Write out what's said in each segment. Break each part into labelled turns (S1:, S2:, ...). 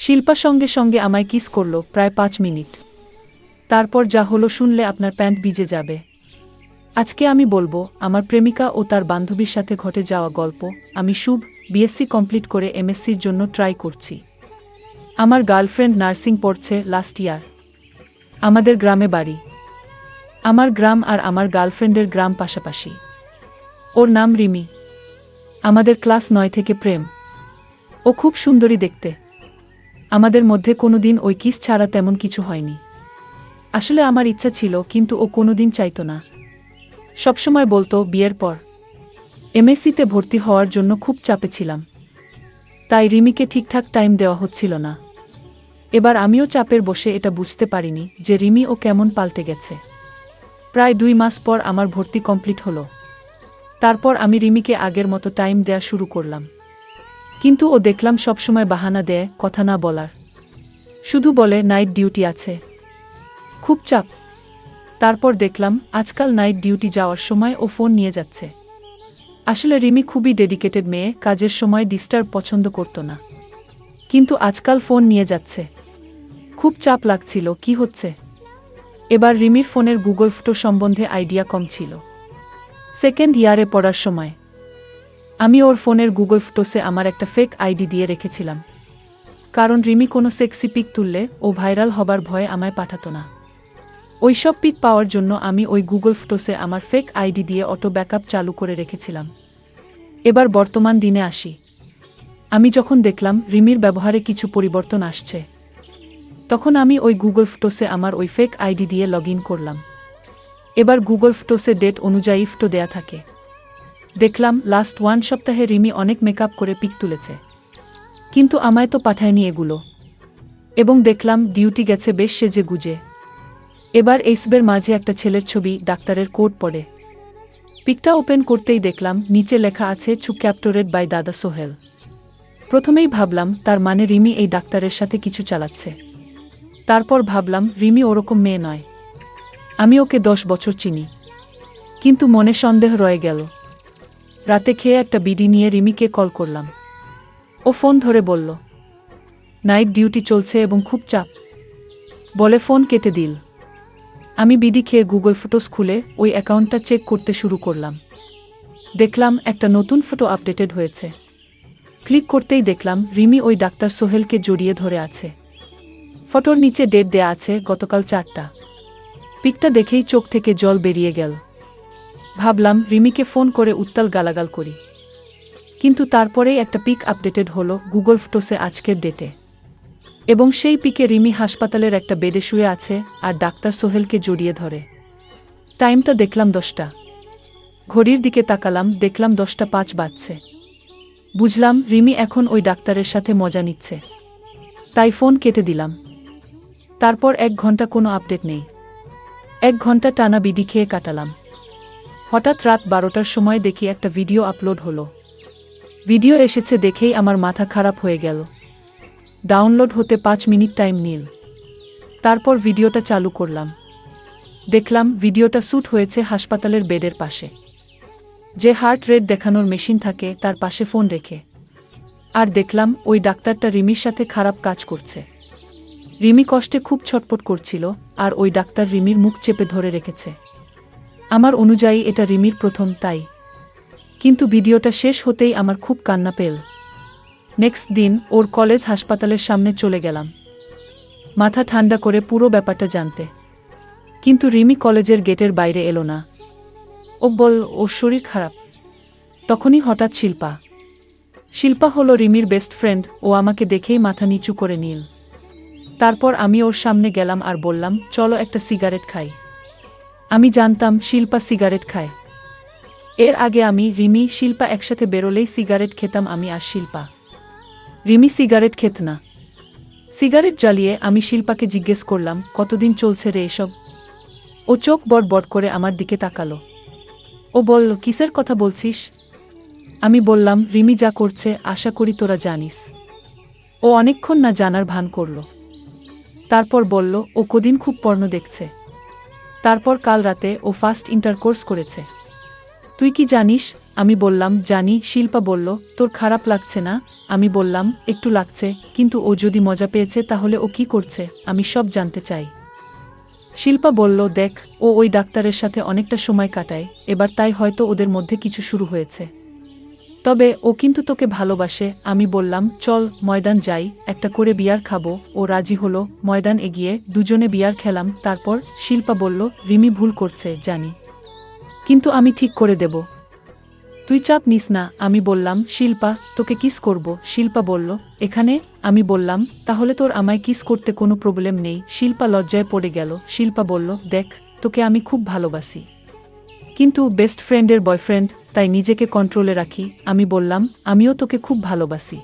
S1: শিল্পা সঙ্গে সঙ্গে আমায় কিস করল প্রায় 5 মিনিট। তারপর যা হলো শুনলে আপনার প্যান্ট ভিজে যাবে। আজকে আমি বলবো আমার প্রেমিকা ও তার বান্ধবীর সাথে ঘটে যাওয়া গল্প। আমি শুভ, বিএসসি কমপ্লিট করে এমএসসির জন্য ট্রাই করছি। আমার গার্লফ্রেন্ড নার্সিং পড়ছে লাস্ট ইয়ার। আমাদের গ্রামে বাড়ি। আমার গ্রাম আর আমার গার্লফ্রেন্ডের গ্রাম পাশাপাশি। ওর নাম রিমি। আমাদের ক্লাস 9 থেকে প্রেম। ও খুব সুন্দরী দেখতে। আমাদের মধ্যে কোনোদিন ওই কিস ছাড়া তেমন কিছু হয়নি। আসলে আমার ইচ্ছা ছিল, কিন্তু ও কোনোদিন চাইতো না। সবসময় বলতো বিয়ের পর। এমএসসিতে ভর্তি হওয়ার জন্য খুব চাপে ছিলাম, তাই রিমিকে ঠিকঠাক টাইম দেওয়া হচ্ছিল না। এবার আমিও চাপের বসে এটা বুঝতে পারিনি যে রিমি ও কেমন পাল্টে গেছে। প্রায় 2 মাস পর আমার ভর্তি কমপ্লিট হলো। তারপর আমি রিমিকে আগের মতো টাইম দেয়া শুরু করলাম, কিন্তু ও দেখলাম সবসময় বাহানা দেয় কথা না বলার। শুধু বলে নাইট ডিউটি আছে, খুব চাপ। তারপর দেখলাম আজকাল নাইট ডিউটি যাওয়ার সময় ও ফোন নিয়ে যাচ্ছে। আসলে রিমি খুবই ডেডিকেটেড মেয়ে, কাজের সময় ডিস্টার্ব পছন্দ করতো না, কিন্তু আজকাল ফোন নিয়ে যাচ্ছে। খুব চাপ লাগছিল, কি হচ্ছে। এবার রিমির ফোনের গুগল ফটো সম্বন্ধে আইডিয়া কম ছিল। সেকেন্ড ইয়ারে পড়ার সময় আমি ওর ফোনের গুগল ফটোসে আমার একটা ফেক আইডি দিয়ে রেখেছিলাম, কারণ রিমি কোনো সেক্সি পিক তুললে ও ভাইরাল হবার ভয়ে আমায় পাঠাতো না। ওই সব পিক পাওয়ার জন্য আমি ওই গুগল ফটোসে আমার ফেক আইডি দিয়ে অটো ব্যাকআপ চালু করে রেখেছিলাম। এবার বর্তমান দিনে আসি। আমি যখন দেখলাম রিমির ব্যবহারে কিছু পরিবর্তন আসছে, তখন আমি ওই গুগল ফটোসে আমার ওই ফেক আইডি দিয়ে লগ ইন করলাম। এবার গুগল ফটোসে ডেট অনুযায়ী ফটো দেয়া থাকে। দেখলাম লাস্ট 1 সপ্তাহে রিমি অনেক মেকআপ করে পিক তুলেছে, কিন্তু আমায় তো পাঠায়নি এগুলো। এবং দেখলাম ডিউটি গেছে বেশ সেজে গুজে। এবার এইসবের মাঝে একটা ছেলের ছবি, ডাক্তারের কোট পরে। পিকটা ওপেন করতেই দেখলাম নিচে লেখা আছে ক্যাপ্টরেড বাই দাদা সোহেল। প্রথমেই ভাবলাম তার মানে রিমি এই ডাক্তারের সাথে কিছু চালাচ্ছে। তারপর ভাবলাম রিমি ওরকম মেয়ে নয়, আমি ওকে 10 বছর চিনি। কিন্তু মনে সন্দেহ রয়ে গেল। রাতে খেয়ে একটা বিডি নিয়ে রিমিকে কল করলাম। ও ফোন ধরে বলল নাইট ডিউটি চলছে এবং খুব চাপ, বলে ফোন কেটে দিল। আমি বিডি খেয়ে গুগল ফটোস খুলে ওই অ্যাকাউন্টটা চেক করতে শুরু করলাম। দেখলাম একটা নতুন ফটো আপডেটেড হয়েছে। ক্লিক করতেই দেখলাম রিমি ওই ডাক্তার সোহেলকে জড়িয়ে ধরে আছে। ফটোর নিচে ডেট দেয়া আছে গতকাল 4টা। পিকটা দেখেই চোখ থেকে জল বেরিয়ে গেল। ভাবলাম রিমিকে ফোন করে উত্তাল গালাগাল করি, কিন্তু তারপরেই একটা পিক আপডেটেড হলো গুগল ফটোসে আজকের ডেটে, এবং সেই পিকে রিমি হাসপাতালের একটা বেডে শুয়ে আছে আর ডাক্তার সোহেলকে জড়িয়ে ধরে। টাইমটা দেখলাম 10টা। ঘড়ির দিকে তাকালাম, দেখলাম 10টা 5 বাজছে। বুঝলাম রিমি এখন ওই ডাক্তারের সাথে মজা নিচ্ছে, তাই ফোন কেটে দিলাম। তারপর 1 ঘন্টা কোনো আপডেট নেই। 1 ঘন্টা টানা বিডি খেয়ে কাটালাম। হঠাৎ রাত 12টার সময় দেখি একটা ভিডিও আপলোড হলো। ভিডিও এসেছে দেখেই আমার মাথা খারাপ হয়ে গেল। ডাউনলোড হতে 5 মিনিট টাইম নিল। তারপর ভিডিওটা চালু করলাম। দেখলাম ভিডিওটা শ্যুট হয়েছে হাসপাতালের বেডের পাশে, যে হার্ট রেট দেখানোর মেশিন থাকে তার পাশে ফোন রেখে। আর দেখলাম ওই ডাক্তারটা রিমির সাথে খারাপ কাজ করছে। রিমি কষ্টে খুব ছটপট করছিল, আর ওই ডাক্তার রিমির মুখ চেপে ধরে রেখেছে। আমার অনুযায়ী এটা রিমির প্রথম, তাই। কিন্তু ভিডিওটা শেষ হতেই আমার খুব কান্না পেল। নেক্সট দিন ওর কলেজ হাসপাতালের সামনে চলে গেলাম, মাথা ঠান্ডা করে পুরো ব্যাপারটা জানতে। কিন্তু রিমি কলেজের গেটের বাইরে এলো না। ও বল ওর শরীর খারাপ। তখনই হঠাৎ শিল্পা হলো রিমির বেস্ট ফ্রেন্ড। ও আমাকে দেখেই মাথা নিচু করে নিল। তারপর আমি ওর সামনে গেলাম আর বললাম চলো একটা সিগারেট খাই। আমি জানতাম শিল্পা সিগারেট খায়। এর আগে আমি, রিমি, শিল্পা একসাথে বেরোলেই সিগারেট খেতাম আমি আর শিল্পা। রিমি সিগারেট খেত না। সিগারেট জ্বালিয়ে আমি শিল্পাকে জিজ্ঞেস করলাম কতদিন চলছে রে এসব। ও চোখ বড় বড় করে আমার দিকে তাকালো। ও বলল কিসের কথা বলছিস? আমি বললাম রিমি যা করছে আশা করি তোরা জানিস। ও অনেকক্ষণ না জানার ভান করল। তারপর বলল ও কদিন খুব পর্নো দেখছে। তারপর কাল রাতে ও ফার্স্ট ইন্টারকোর্স করেছে। তুই কি জানিস? আমি বললাম, জানি। শিল্পা বলল, তোর খারাপ লাগছে না? আমি বললাম, একটু লাগছে, কিন্তু ও যদি মজা পেয়েছে তাহলে ও কি করছে? আমি সব জানতে চাই। শিল্পা বলল, দেখ, ও ওই ডাক্তারের সাথে অনেকটা সময় কাটায়, এবার তাই হয়তো ওদের মধ্যে কিছু শুরু হয়েছে। তবে ও কিন্তু তোকে ভালোবাসে। আমি বললাম, চল ময়দান যাই, একটা করে বিয়ার খাবো। ও রাজি হলো। ময়দান এগিয়ে দুজনে বিয়ার খেলাম। তারপর শিল্পা বলল, রিমি ভুল করছে জানি, কিন্তু আমি ঠিক করে দেব, তুই চাপ নিস না। আমি বললাম, শিল্পা, তোকে কিস করব। শিল্পা বলল, এখানে? আমি বললাম, তাহলে তোর আমায় কিস করতে কোনো প্রবলেম নেই। শিল্পা লজ্জায় পড়ে গেল। শিল্পা বলল, দেখ, তোকে আমি খুব ভালোবাসি, কিন্তু বেস্ট ফ্রেন্ডের বয়ফ্রেন্ড, তাই নিজেকে কন্ট্রোলে রাখি। আমি বললাম, আমিও তোকে খুব ভালোবাসি।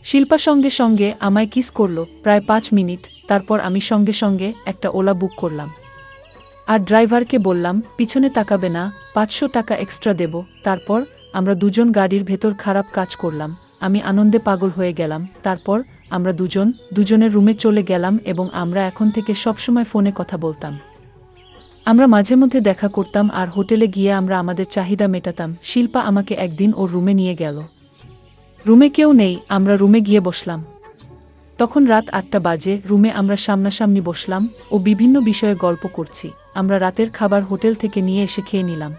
S1: শিল্পা সঙ্গে সঙ্গে আমায় কিস করল প্রায় 5 মিনিট। তারপর আমি সঙ্গে সঙ্গে একটা ওলা বুক করলাম, আর ড্রাইভারকে বললাম, পিছনে তাকাবে না, 500 টাকা এক্সট্রা দেব। তারপর আমরা দুজন গাড়ির ভেতর খারাপ কাজ করলাম। আমি আনন্দে পাগল হয়ে গেলাম। তারপর আমরা দুজনের রুমে চলে গেলাম এবং আমরা এখন থেকে সবসময় ফোনে কথা বলতাম। আমরা মাঝে মধ্যে দেখা করতাম আর হোটেলে গিয়ে আমরা আমাদের চাহিদা মেটাতাম। শিল্পা আমাকে একদিন ওর রুমে নিয়ে গেল। রুমে কেউ নেই। আমরা রুমে গিয়ে বসলাম। তখন রাত 8টা বাজে। রুমে আমরা সামনাসামনি বসলাম ও বিভিন্ন বিষয়ে গল্প করছি। আমরা রাতের খাবার হোটেল থেকে নিয়ে এসে খেয়ে নিলাম।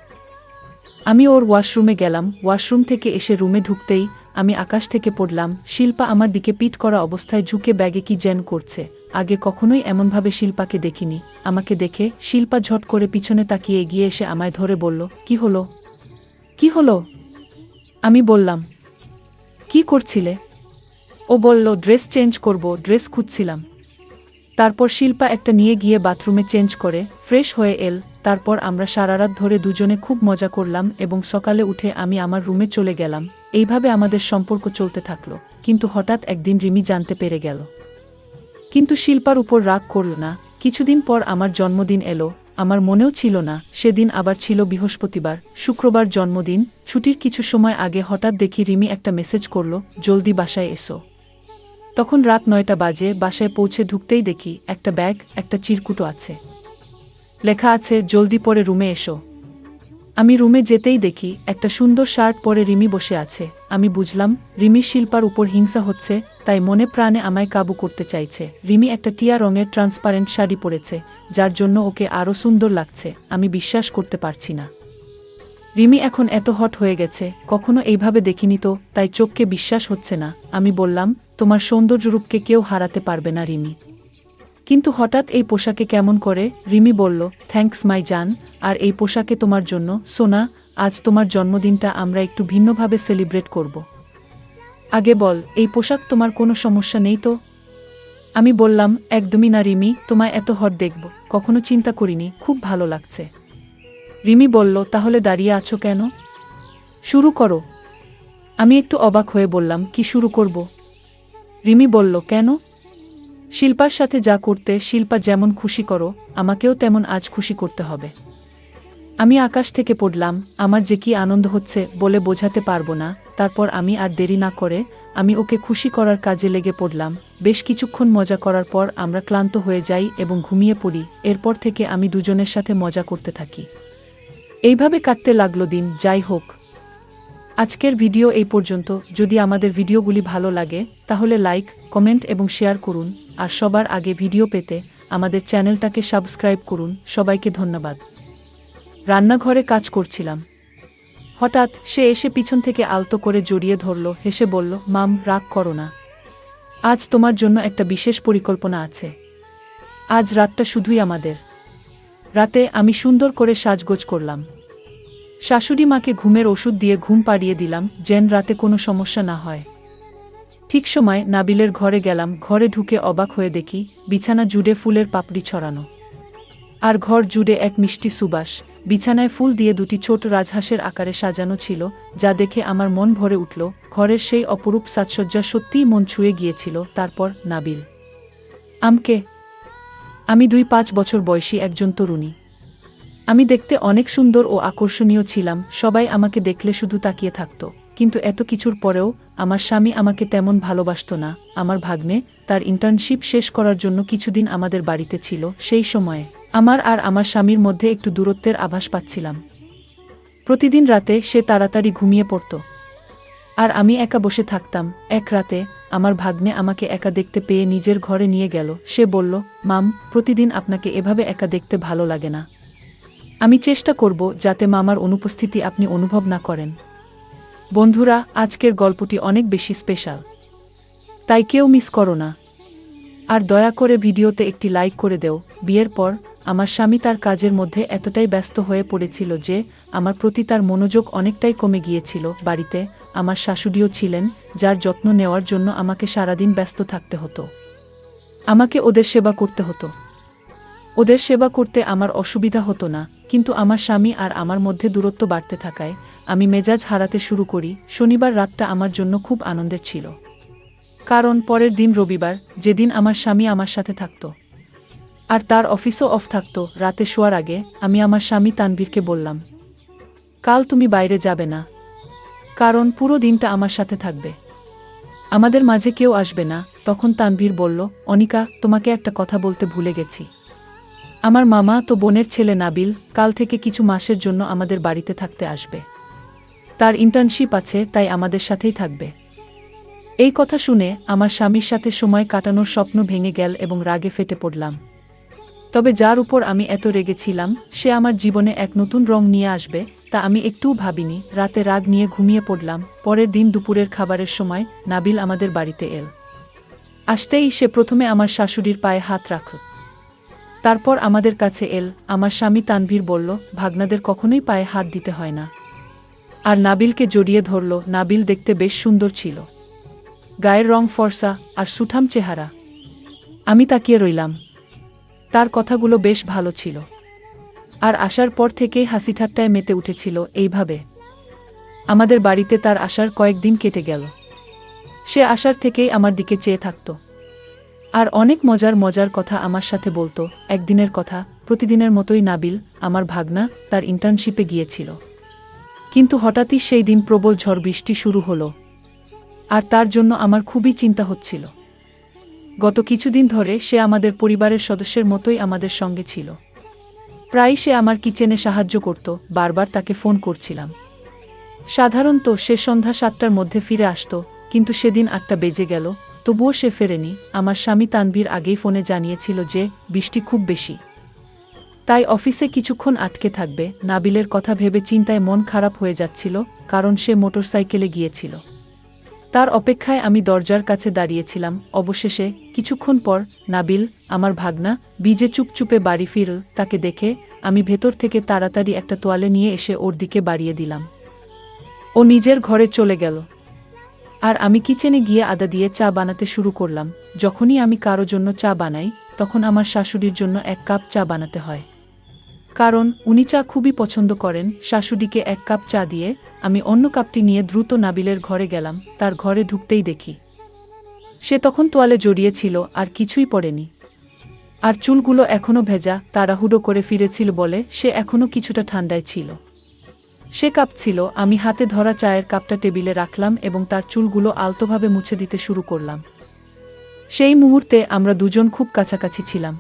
S1: আমি ওর ওয়াশরুমে গেলাম। ওয়াশরুম থেকে এসে রুমে ঢুকতেই আমি আকাশ থেকে পড়লাম। শিল্পা আমার দিকে পিঠ করা অবস্থায় ঝুঁকে ব্যাগে কি যেন করছে। আগে কখনোই এমনভাবে শিল্পাকে দেখিনি। আমাকে দেখে শিল্পা ঝট করে পিছনে তাকিয়ে এগিয়ে এসে আমায় ধরে বলল, কি হলো? কি হলো? আমি বললাম, কি করছিলে? ও বলল, ড্রেস চেঞ্জ করব, ড্রেস খুঁজছিলাম। তারপর শিল্পা একটা নিয়ে গিয়ে বাথরুমে চেঞ্জ করে ফ্রেশ হয়ে এল। তারপর আমরা সারারাত ধরে দুজনে খুব মজা করলাম এবং সকালে উঠে আমি আমার রুমে চলে গেলাম। এইভাবে আমাদের সম্পর্ক চলতে থাকলো। কিন্তু হঠাৎ একদিন রিমি জানতে পেরে গেল। কিন্তু শিল্পার উপর রাগ করল না। কিছুদিন পর আমার জন্মদিন এলো। আমার মনেও ছিল না সেদিন আবার ছিল বৃহস্পতিবার। শুক্রবার জন্মদিন। ছুটির কিছু সময় আগে হঠাৎ দেখি রিমি একটা মেসেজ করল, জলদি বাসায় এসো। তখন রাত 9টা বাজে। বাসায় পৌঁছে ঢুকতেই দেখি একটা ব্যাগ, একটা চিরকুটো আছে। লেখা আছে, জলদি পরে রুমে এসো। আমি রুমে যেতেই দেখি একটা সুন্দর শার্ট পরে রিমি বসে আছে। আমি বুঝলাম রিমি শিল্পার উপর হিংসা হচ্ছে, তাই মনে প্রাণে আমায় কাবু করতে চাইছে। রিমি একটা টিয়া রঙের ট্রান্সপারেন্ট শাড়ি পরেছে, যার জন্য ওকে আরও সুন্দর লাগছে। আমি বিশ্বাস করতে পারছি না রিমি এখন এত হট হয়ে গেছে। কখনো এইভাবে দেখিনি তো, তাই চোখকে বিশ্বাস হচ্ছে না। আমি বললাম, তোমার সৌন্দর্যরূপকে কেউ হারাতে পারবে না রিমি। কিন্তু হঠাৎ এই পোশাকে কেমন করে? রিমি বলল, থ্যাঙ্কস মাই জান, আর এই পোশাকে তোমার জন্য। সোনা, আজ তোমার জন্মদিনটা আমরা একটু ভিন্নভাবে সেলিব্রেট করব। আগে বল, এই পোশাক তোমার কোনো সমস্যা নেই তো? আমি বললাম, একদমই না রিমি, তোমায় এত হট দেখব কখনো চিন্তা করিনি, খুব ভালো লাগছে। রিমি বলল, তাহলে দাঁড়িয়ে আছো কেন? শুরু করো। আমি একটু অবাক হয়ে বললাম, কি শুরু করব? রিমি বলল, কেন? শিল্পার সাথে যা করতে শিল্পা যেমন খুশি করো, আমাকেও তেমন আজ খুশি করতে হবে। আমি আকাশ থেকে পড়লাম। আমার যে কি আনন্দ হচ্ছে বলে বোঝাতে পারবো না। তারপর আমি আর দেরি না করে আমি ওকে খুশি করার কাজে লেগে পড়লাম। বেশ কিছুক্ষণ মজা করার পর আমরা ক্লান্ত হয়ে যাই এবং ঘুমিয়ে পড়ি। এরপর থেকে আমি দুজনের সাথে মজা করতে থাকি। এইভাবে কাটতে লাগলো দিন। যাই হোক, আজকের ভিডিও এই পর্যন্ত। যদি আমাদের ভিডিওগুলি ভালো লাগে তাহলে লাইক, কমেন্ট এবং শেয়ার করুন। আর সবার আগে ভিডিও পেতে আমাদের চ্যানেলটাকে সাবস্ক্রাইব করুন। সবাইকে ধন্যবাদ। রান্নাঘরে কাজ করছিলাম। হঠাৎ সে এসে পিছন থেকে আলতো করে জড়িয়ে ধরল, হেসে বলল, মাম, রাগ করো না। আজ তোমার জন্য একটা বিশেষ পরিকল্পনা আছে। আজ রাতটা শুধুই আমাদের। রাতে আমি সুন্দর করে সাজগোজ করলাম। শাশুড়ি মাকে ঘুমের ওষুধ দিয়ে ঘুম পাড়িয়ে দিলাম, যেন রাতে কোনো সমস্যা না হয়। ঠিক সময় নাবিলের ঘরে গেলাম। ঘরে ঢুকে অবাক হয়ে দেখি বিছানা জুড়ে ফুলের পাপড়ি ছড়ানো, আর ঘর জুড়ে এক মিষ্টি সুবাস। বিছানায় ফুল দিয়ে দুটি ছোট রাজহাঁসের আকারে সাজানো ছিল, যা দেখে আমার মন ভরে উঠল। ঘরের সেই অপরূপ সাজসজ্জা সত্যিই মন ছুঁয়ে গিয়েছিল। তারপর নাবিল আমকে। আমি 2-5 বছর বয়সী একজন তরুণী। আমি দেখতে অনেক সুন্দর ও আকর্ষণীয় ছিলাম। সবাই আমাকে দেখলে শুধু তাকিয়ে থাকত। কিন্তু এত কিছুর পরেও আমার স্বামী আমাকে তেমন ভালোবাসত না। আমার ভাগ্নে তার ইন্টার্নশিপ শেষ করার জন্য কিছুদিন আমাদের বাড়িতে ছিল। সেই সময়ে আমার আর আমার স্বামীর মধ্যে একটু দূরত্বের আভাস পাচ্ছিলাম। প্রতিদিন রাতে সে তাড়াতাড়ি ঘুমিয়ে পড়ত। আর আমি একা বসে থাকতাম। এক রাতে আমার ভাগ্নে আমাকে একা দেখতে পেয়ে নিজের ঘরে নিয়ে গেল। সে বলল, মাম, প্রতিদিন আপনাকে এভাবে একা দেখতে ভালো লাগে না। আমি চেষ্টা করব যাতে মামার অনুপস্থিতি আপনি অনুভব না করেন। বন্ধুরা, আজকের গল্পটি অনেক বেশি স্পেশাল, তাই কেউ মিস করো না। আর দয়া করে ভিডিওতে একটি লাইক করে দেও। বিয়ের পর আমার স্বামী তার কাজের মধ্যে এতটাই ব্যস্ত হয়ে পড়েছিল যে আমার প্রতি তার মনোযোগ অনেকটাই কমে গিয়েছিল। বাড়িতে আমার শাশুড়িও ছিলেন, যার যত্ন নেওয়ার জন্য আমাকে সারাদিন ব্যস্ত থাকতে হতো। আমাকে ওদের সেবা করতে হতো। ওদের সেবা করতে আমার অসুবিধা হতো না, কিন্তু আমার স্বামী আর আমার মধ্যে দূরত্ব বাড়তে থাকায় আমি মেজাজ হারাতে শুরু করি। শনিবার রাতটা আমার জন্য খুব আনন্দের ছিল, কারণ পরের দিন রবিবার, যেদিন আমার স্বামী আমার সাথে থাকত আর তার অফিসও অফ থাকত। রাতে শোয়ার আগে আমি আমার স্বামী তানভীরকে বললাম, কাল তুমি বাইরে যাবে না, কারণ পুরো দিনটা আমার সাথে থাকবে, আমাদের মাঝে কেউ আসবে না। তখন তানভীর বলল, অনিকা, তোমাকে একটা কথা বলতে ভুলে গেছি। আমার মামা তো বোনের ছেলে নাবিল কাল থেকে কিছু মাসের জন্য আমাদের বাড়িতে থাকতে আসবে। তার ইন্টার্নশিপ আছে, তাই আমাদের সাথেই থাকবে। এই কথা শুনে আমার স্বামীর সাথে সময় কাটানোর স্বপ্ন ভেঙে গেল এবং রাগে ফেটে পড়লাম। তবে যার উপর আমি এত রেগেছিলাম সে আমার জীবনে এক নতুন রং নিয়ে আসবে তা আমি একটুও ভাবিনি। রাতে রাগ নিয়ে ঘুমিয়ে পড়লাম। পরের দিন দুপুরের খাবারের সময় নাবিল আমাদের বাড়িতে এল। আসতেই সে প্রথমে আমার শাশুড়ির পায়ে হাত রাখল, তারপর আমাদের কাছে এল। আমার স্বামী তানভীর বলল, ভাগনাদের কখনোই পায়ে হাত দিতে হয় না। আর নাবিলকে জড়িয়ে ধরল। নাবিল দেখতে বেশ সুন্দর ছিল, গায়ের রং ফর্সা আর সুঠাম চেহারা। আমি তাকিয়ে রইলাম। তার কথাগুলো বেশ ভালো ছিল, আর আসার পর থেকেই হাসিঠাট্টায় মেতে উঠেছিল। এইভাবে আমাদের বাড়িতে তার আসার কয়েকদিন কেটে গেল। সে আসার থেকেই আমার দিকে চেয়ে থাকত আর অনেক মজার মজার কথা আমার সাথে বলতো। একদিনের কথা, প্রতিদিনের মতোই নাবিল, আমার ভাগনা, তার ইন্টার্নশিপে গিয়েছিল। কিন্তু হঠাৎই সেই দিন প্রবল ঝড় বৃষ্টি শুরু হলো, আর তার জন্য আমার খুবই চিন্তা হচ্ছিল। গত কিছুদিন ধরে সে আমাদের পরিবারের সদস্যের মতোই আমাদের সঙ্গে ছিল। প্রায়ই সে আমার কিচেনে সাহায্য করত। বারবার তাকে ফোন করছিলাম। সাধারণত সে সন্ধ্যা 7টার মধ্যে ফিরে আসত, কিন্তু সেদিন 8টা বেজে গেল, তবুও সে ফেরেনি। আমার স্বামী তানভীর আগেই ফোনে জানিয়েছিল যে বৃষ্টি খুব বেশি, তাই অফিসে কিছুক্ষণ আটকে থাকবে। নাবিলের কথা ভেবে চিন্তায় মন খারাপ হয়ে যাচ্ছিল, কারণ সে মোটরসাইকেলে গিয়েছিল। তার অপেক্ষায় আমি দরজার কাছে দাঁড়িয়েছিলাম। অবশেষে কিছুক্ষণ পর নাবিল, আমার ভাগনা, ভিজে চুপচুপে বাড়ি ফিরল। তাকে দেখে আমি ভেতর থেকে তাড়াতাড়ি একটা তোয়ালে নিয়ে এসে ওর দিকে বাড়িয়ে দিলাম। ও নিজের ঘরে চলে গেল, আর আমি কিচেনে গিয়ে আদা দিয়ে চা বানাতে শুরু করলাম। যখনই আমি কারো জন্য চা বানাই, তখন আমার শাশুড়ির জন্য 1 কাপ চা বানাতে হয়, কারণ উনি চা খুবই পছন্দ করেন। শাশুড়িকে 1 কাপ চা দিয়ে আমি অন্য কাপটি নিয়ে দ্রুত নাবিলের ঘরে গেলাম। তার ঘরে ঢুকতেই দেখি সে তখন তোয়ালে জড়িয়েছিল আর কিছুই পরেনি, আর চুলগুলো এখনো ভেজা। তাড়াহুড়ো করে ফিরেছিল বলে সে এখনো কিছুটা ঠান্ডায় ছিল। সে কাঁপছিল। আমি হাতে ধরা চায়ের কাপটা টেবিলে রাখলাম এবং তার চুলগুলো আলতোভাবে মুছে দিতে শুরু করলাম। সেই মুহূর্তে আমরা দুজন খুব কাছাকাছি ছিলাম।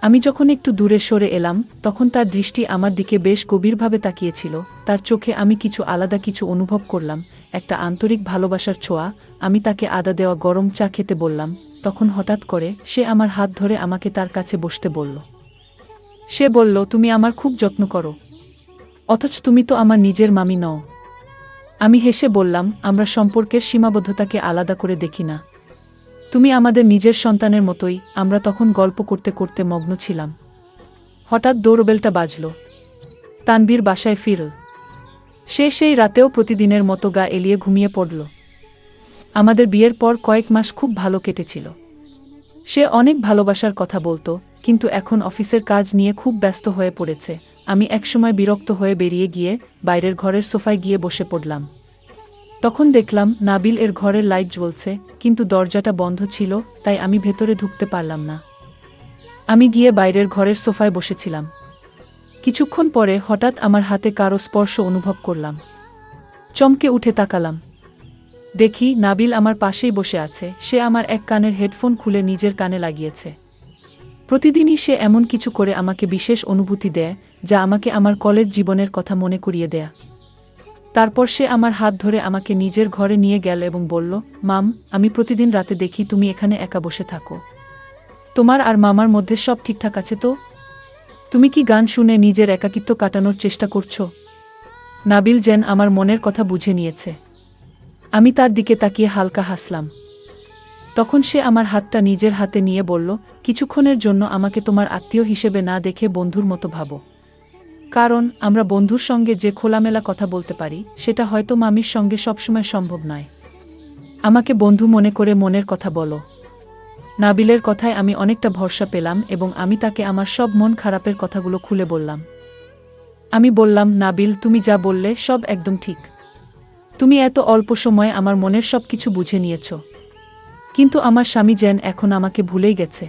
S1: আমি যখন একটু দূরে সরে এলাম, তখন তার দৃষ্টি আমার দিকে বেশ গভীরভাবে তাকিয়েছিল। তার চোখে আমি কিছু আলাদা কিছু অনুভব করলাম, একটা আন্তরিক ভালোবাসার ছোঁয়া। আমি তাকে আদা দেওয়া গরম চা খেতে বললাম। তখন হঠাৎ করে সে আমার হাত ধরে আমাকে তার কাছে বসতে বলল। সে বলল, তুমি আমার খুব যত্ন করো, অথচ তুমি তো আমার নিজের মামি নও। আমি হেসে বললাম, আমরা সম্পর্কের সীমাবদ্ধতাকে আলাদা করে দেখি না, তুমি আমাদের নিজের সন্তানের মতোই। আমরা তখন গল্প করতে করতে মগ্ন ছিলাম। হঠাৎ দৌড়বেলটা বাজল। তানভীর বাসায় ফিরল। সে সেই রাতেও প্রতিদিনের মতো গা এলিয়ে ঘুমিয়ে পড়ল। আমাদের বিয়ের পর কয়েক মাস খুব ভালো কেটেছিল। সে অনেক ভালোবাসার কথা বলতো, কিন্তু এখন অফিসের কাজ নিয়ে খুব ব্যস্ত হয়ে পড়েছে। আমি একসময় বিরক্ত হয়ে বেরিয়ে গিয়ে বাইরের ঘরের সোফায় গিয়ে বসে পড়লাম। তখন দেখলাম নাবিল এর ঘরের লাইট জ্বলছে, কিন্তু দরজাটা বন্ধ ছিল, তাই আমি ভেতরে ঢুকতে পারলাম না। আমি গিয়ে বাইরের ঘরের সোফায় বসেছিলাম। কিছুক্ষণ পরে হঠাৎ আমার হাতে কারো স্পর্শ অনুভব করলাম। চমকে উঠে তাকালাম। দেখি নাবিল আমার পাশেই বসে আছে। সে আমার এক কানের হেডফোন খুলে নিজের কানে লাগিয়েছে। প্রতিদিনই সে এমন কিছু করে আমাকে বিশেষ অনুভূতি দেয়, যা আমাকে আমার কলেজ জীবনের কথা মনে করিয়ে দেয়। তারপর সে আমার হাত ধরে আমাকে নিজের ঘরে নিয়ে গেল এবং বলল, মাম, আমি প্রতিদিন রাতে দেখি তুমি এখানে একা বসে থাকো। তোমার আর মামার মধ্যে সব ঠিকঠাক আছে তো? তুমি কি গান শুনে নিজের একাকিত্ব কাটানোর চেষ্টা করছো? নাবিল যেন আমার মনের কথা বুঝে নিয়েছে। আমি তার দিকে তাকিয়ে হালকা হাসলাম। তখন সে আমার হাতটা নিজের হাতে নিয়ে বলল, কিছুক্ষণের জন্য আমাকে তোমার আত্মীয় হিসেবে না দেখে বন্ধুর মতো ভাবো। কারণ আমরা বন্ধুর সঙ্গে যে খোলামেলা কথা বলতে পারি, সেটা হয়তো মামির সঙ্গে সবসময় সম্ভব নয়। আমাকে বন্ধু মনে করে মনের কথা বলো। নাবিলের কথায় আমি অনেকটা ভরসা পেলাম এবং আমি তাকে আমার সব মন খারাপের কথাগুলো খুলে বললাম। আমি বললাম, নাবিল, তুমি যা বললে সব একদম ঠিক। তুমি এত অল্প সময়ে আমার মনের সব কিছু বুঝে নিয়েছ। কিন্তু আমার স্বামী যেন এখন আমাকে ভুলেই গেছে।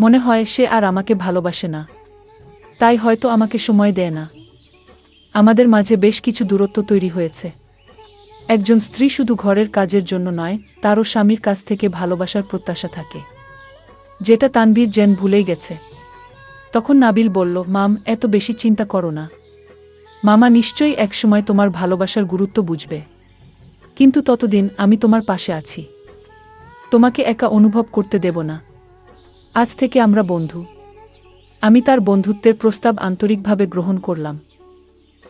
S1: মনে হয় সে আর আমাকে ভালোবাসে না, তাই হয়তো আমাকে সময় দেয় না। আমাদের মাঝে বেশ কিছু দূরত্ব তৈরি হয়েছে। একজন স্ত্রী শুধু ঘরের কাজের জন্য নয়, তারও স্বামীর কাছ থেকে ভালোবাসার প্রত্যাশা থাকে, যেটা তানভীর যেন ভুলেই গেছে। তখন নাবিল বলল, মাম, এত বেশি চিন্তা করো না। মামা নিশ্চয়ই একসময় তোমার ভালোবাসার গুরুত্ব বুঝবে। কিন্তু ততদিন আমি তোমার পাশে আছি। তোমাকে একা অনুভব করতে দেব না। আজ থেকে আমরা বন্ধু। আমি তার বন্ধুত্বের প্রস্তাব আন্তরিকভাবে গ্রহণ করলাম।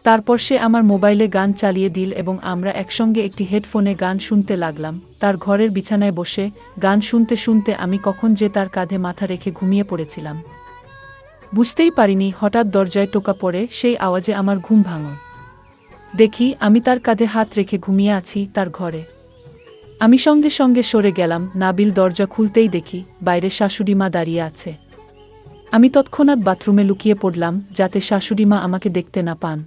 S1: তারপর সে আমার মোবাইলে গান চালিয়ে দিল এবং আমরা একসঙ্গে একটি হেডফোনে গান শুনতে লাগলাম। তার ঘরের বিছানায় বসে গান শুনতে শুনতে আমি কখন যে তার কাঁধে মাথা রেখে ঘুমিয়ে পড়েছিলাম বুঝতেই পারিনি। হঠাৎ দরজায় টোকা পড়ে, সেই আওয়াজে আমার ঘুম ভাঙল। দেখি আমি তার কাঁধে হাত রেখে ঘুমিয়ে আছি তার ঘরে। আমি সঙ্গে সঙ্গে সরে গেলাম। নাবিল দরজা খুলতেই দেখি বাইরে শাশুড়ি মা দাঁড়িয়ে আছে। আমি তৎক্ষণাৎ বাথরুমে লুকিয়ে পড়লাম, যাতে শাশুড়ি মা আমাকে দেখতে না পান।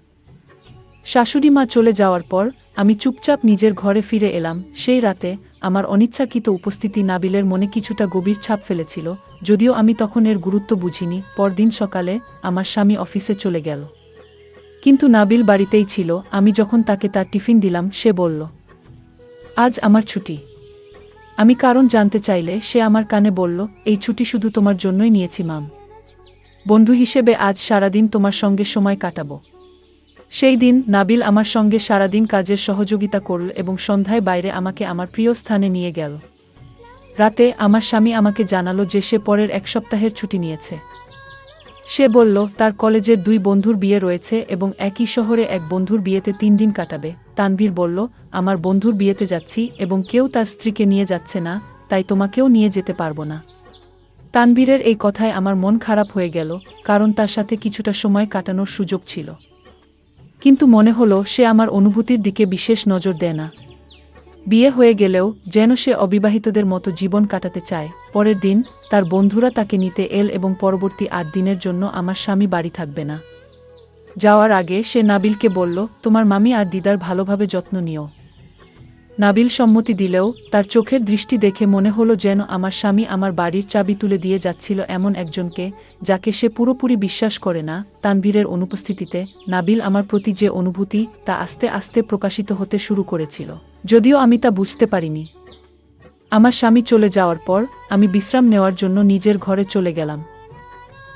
S1: শাশুড়ি মা চলে যাওয়ার পর আমি চুপচাপ নিজের ঘরে ফিরে এলাম। সেই রাতে আমার অনিচ্ছাকৃত উপস্থিতি নাবিলের মনে কিছুটা গভীর ছাপ ফেলেছিল, যদিও আমি তখন এর গুরুত্ব বুঝিনি। পরদিন সকালে আমার স্বামী অফিসে চলে গেল, কিন্তু নাবিল বাড়িতেই ছিল। আমি যখন তাকে তার টিফিন দিলাম, সে বলল, আজ আমার ছুটি। আমি কারণ জানতে চাইলে সে আমার কানে বলল, এই ছুটি শুধু তোমার জন্যই নিয়েছি মাম। বন্ধু হিসেবে আজ সারাদিন তোমার সঙ্গে সময় কাটাবো। সেই দিন নাবিল আমার সঙ্গে সারাদিন কাজের সহযোগিতা করল এবং সন্ধ্যায় বাইরে আমাকে আমার প্রিয় স্থানে নিয়ে গেল। রাতে আমার স্বামী আমাকে জানালো যে সে পরের এক সপ্তাহের ছুটি নিয়েছে। সে বলল তার কলেজের 2 বন্ধুর বিয়ে রয়েছে এবং একই শহরে এক বন্ধুর বিয়েতে 3 দিন কাটাবে। তানভীর বলল, আমার বন্ধুর বিয়েতে যাচ্ছি এবং কেউ তার স্ত্রীকে নিয়ে যাচ্ছে না, তাই তোমাকেও নিয়ে যেতে পারবো না। তানভীরের এই কথায় আমার মন খারাপ হয়ে গেল, কারণ তার সাথে কিছুটা সময় কাটানোর সুযোগ ছিল। কিন্তু মনে হলো সে আমার অনুভূতির দিকে বিশেষ নজর দেয় না। বিয়ে হয়ে গেলেও যেন সে অবিবাহিতদের মতো জীবন কাটাতে চায়। পরের দিন তার বন্ধুরা তাকে নিতে এল এবং পরবর্তী 8 দিনের জন্য আমার স্বামী বাড়ি থাকবে না। যাওয়ার আগে সে নাবিলকে বলল, তোমার মামি আর দিদার ভালোভাবে যত্ন নিও। নাবিল সম্মতি দিলেও তার চোখের দৃষ্টি দেখে মনে হলো যেন আমার স্বামী আমার বাড়ির চাবি তুলে দিয়ে যাচ্ছিল এমন একজনকে, যাকে সে পুরোপুরি বিশ্বাস করে না। তানভীরের অনুপস্থিতিতে নাবিল আমার প্রতি যে অনুভূতি, তা আস্তে আস্তে প্রকাশিত হতে শুরু করেছিল, যদিও আমি তা বুঝতে পারিনি। আমার স্বামী চলে যাওয়ার পর আমি বিশ্রাম নেওয়ার জন্য নিজের ঘরে চলে গেলাম।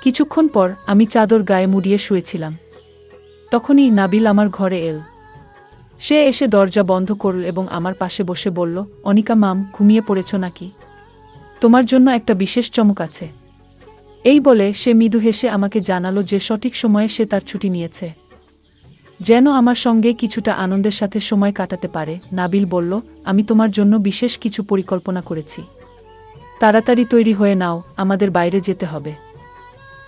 S1: কিছুক্ষণ পর আমি চাদর গায়ে মুড়িয়ে শুয়েছিলাম। তখনই নাবিল আমার ঘরে এল। সে এসে দরজা বন্ধ করল এবং আমার পাশে বসে বলল, অনিকা মাম, ঘুমিয়ে পড়েছ নাকি? তোমার জন্য একটা বিশেষ চমক আছে। এই বলে সে মৃদু হেসে আমাকে জানালো যে সঠিক সময়ে সে তার ছুটি নিয়েছে, যেন আমার সঙ্গে কিছুটা আনন্দের সাথে সময় কাটাতে পারে। নাবিল বলল, আমি তোমার জন্য বিশেষ কিছু পরিকল্পনা করেছি। তাড়াতাড়ি তৈরি হয়ে নাও, আমাদের বাইরে যেতে হবে।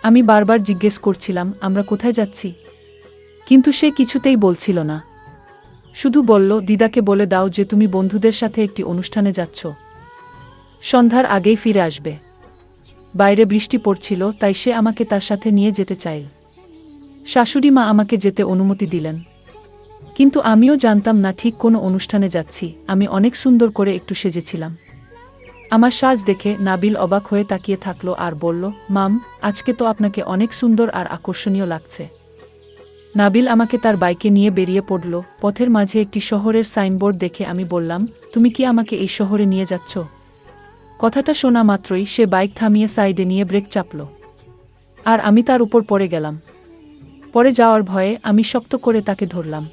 S1: আমি বারবার জিজ্ঞেস করছিলাম, আমরা কোথায় যাচ্ছি? কিন্তু সে কিছুতেই বলছিল না। শুধু বলল, দিদাকে বলে দাও যে তুমি বন্ধুদের সাথে একটি অনুষ্ঠানে যাচ্ছ। সন্ধ্যার আগেই ফিরে আসবে। বাইরে বৃষ্টি পড়ছিল, তাই সে আমাকে তার সাথে নিয়ে যেতে চাইল। শাশুড়ি মা আমাকে যেতে অনুমতি দিলেন, কিন্তু আমিও জানতাম না ঠিক কোনো অনুষ্ঠানে যাচ্ছি। আমি অনেক সুন্দর করে একটু সেজেছিলাম। আমার সাজ দেখে নাবিল অবাক হয়ে তাকিয়ে থাকলো আর বলল, মাম, আজকে তো আপনাকে অনেক সুন্দর আর আকর্ষণীয় লাগছে। নাবিল আমাকে তার বাইকে নিয়ে বেরিয়ে পড়ল। পথের মাঝে একটি শহরের সাইনবোর্ড দেখে আমি বললাম, তুমি কি আমাকে এই শহরে নিয়ে যাচ্ছ? কথাটা শোনা মাত্রই সে বাইক থামিয়ে সাইডে নিয়ে ব্রেক চাপল। আর আমি তার উপর পড়ে গেলাম। পড়ে যাওয়ার ভয়ে আমি শক্ত করে তাকে ধরলাম।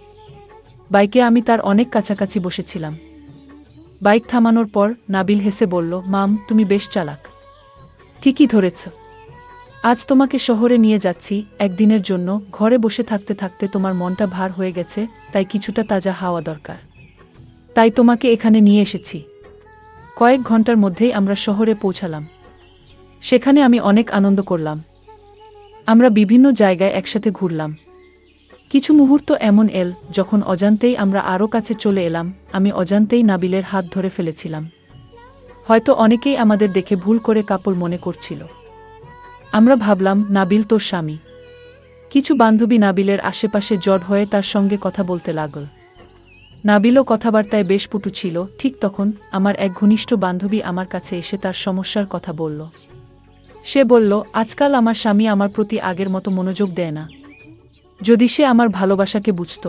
S1: বাইকে আমি তার অনেক কাছাকাছি বসেছিলাম। বাইক থামানোর পর নাবিল হেসে বলল, মাম, তুমি বেশ চালাক। ঠিকই ধরেছ। আজ তোমাকে শহরে নিয়ে যাচ্ছি একদিনের জন্য। ঘরে বসে থাকতে থাকতে তোমার মনটা ভার হয়ে গেছে, তাই কিছুটা তাজা হাওয়া দরকার। তাই তোমাকে এখানে নিয়ে এসেছি। কয়েক ঘন্টার মধ্যেই আমরা শহরে পৌঁছালাম। সেখানে আমি অনেক আনন্দ করলাম। আমরা বিভিন্ন জায়গায় একসাথে ঘুরলাম। কিছু মুহূর্ত এমন এল যখন অজান্তেই আমরা আরও কাছে চলে এলাম। আমি অজান্তেই নাবিলের হাত ধরে ফেলেছিলাম। হয়তো অনেকেই আমাদের দেখে ভুল করে কাপড় মনে করছিল। আমরা ভাবলাম নাবিল তোর স্বামী। কিছু বান্ধবী নাবিলের আশেপাশে জড় হয়ে তার সঙ্গে কথা বলতে লাগল। নাবিলও কথাবার্তায় বেশ পটু ছিল। ঠিক তখন আমার এক ঘনিষ্ঠ বান্ধবী আমার কাছে এসে তার সমস্যার কথা বলল। সে বলল, আজকাল আমার স্বামী আমার প্রতি আগের মতো মনোযোগ দেয় না। যদি সে আমার ভালোবাসাকে বুঝত।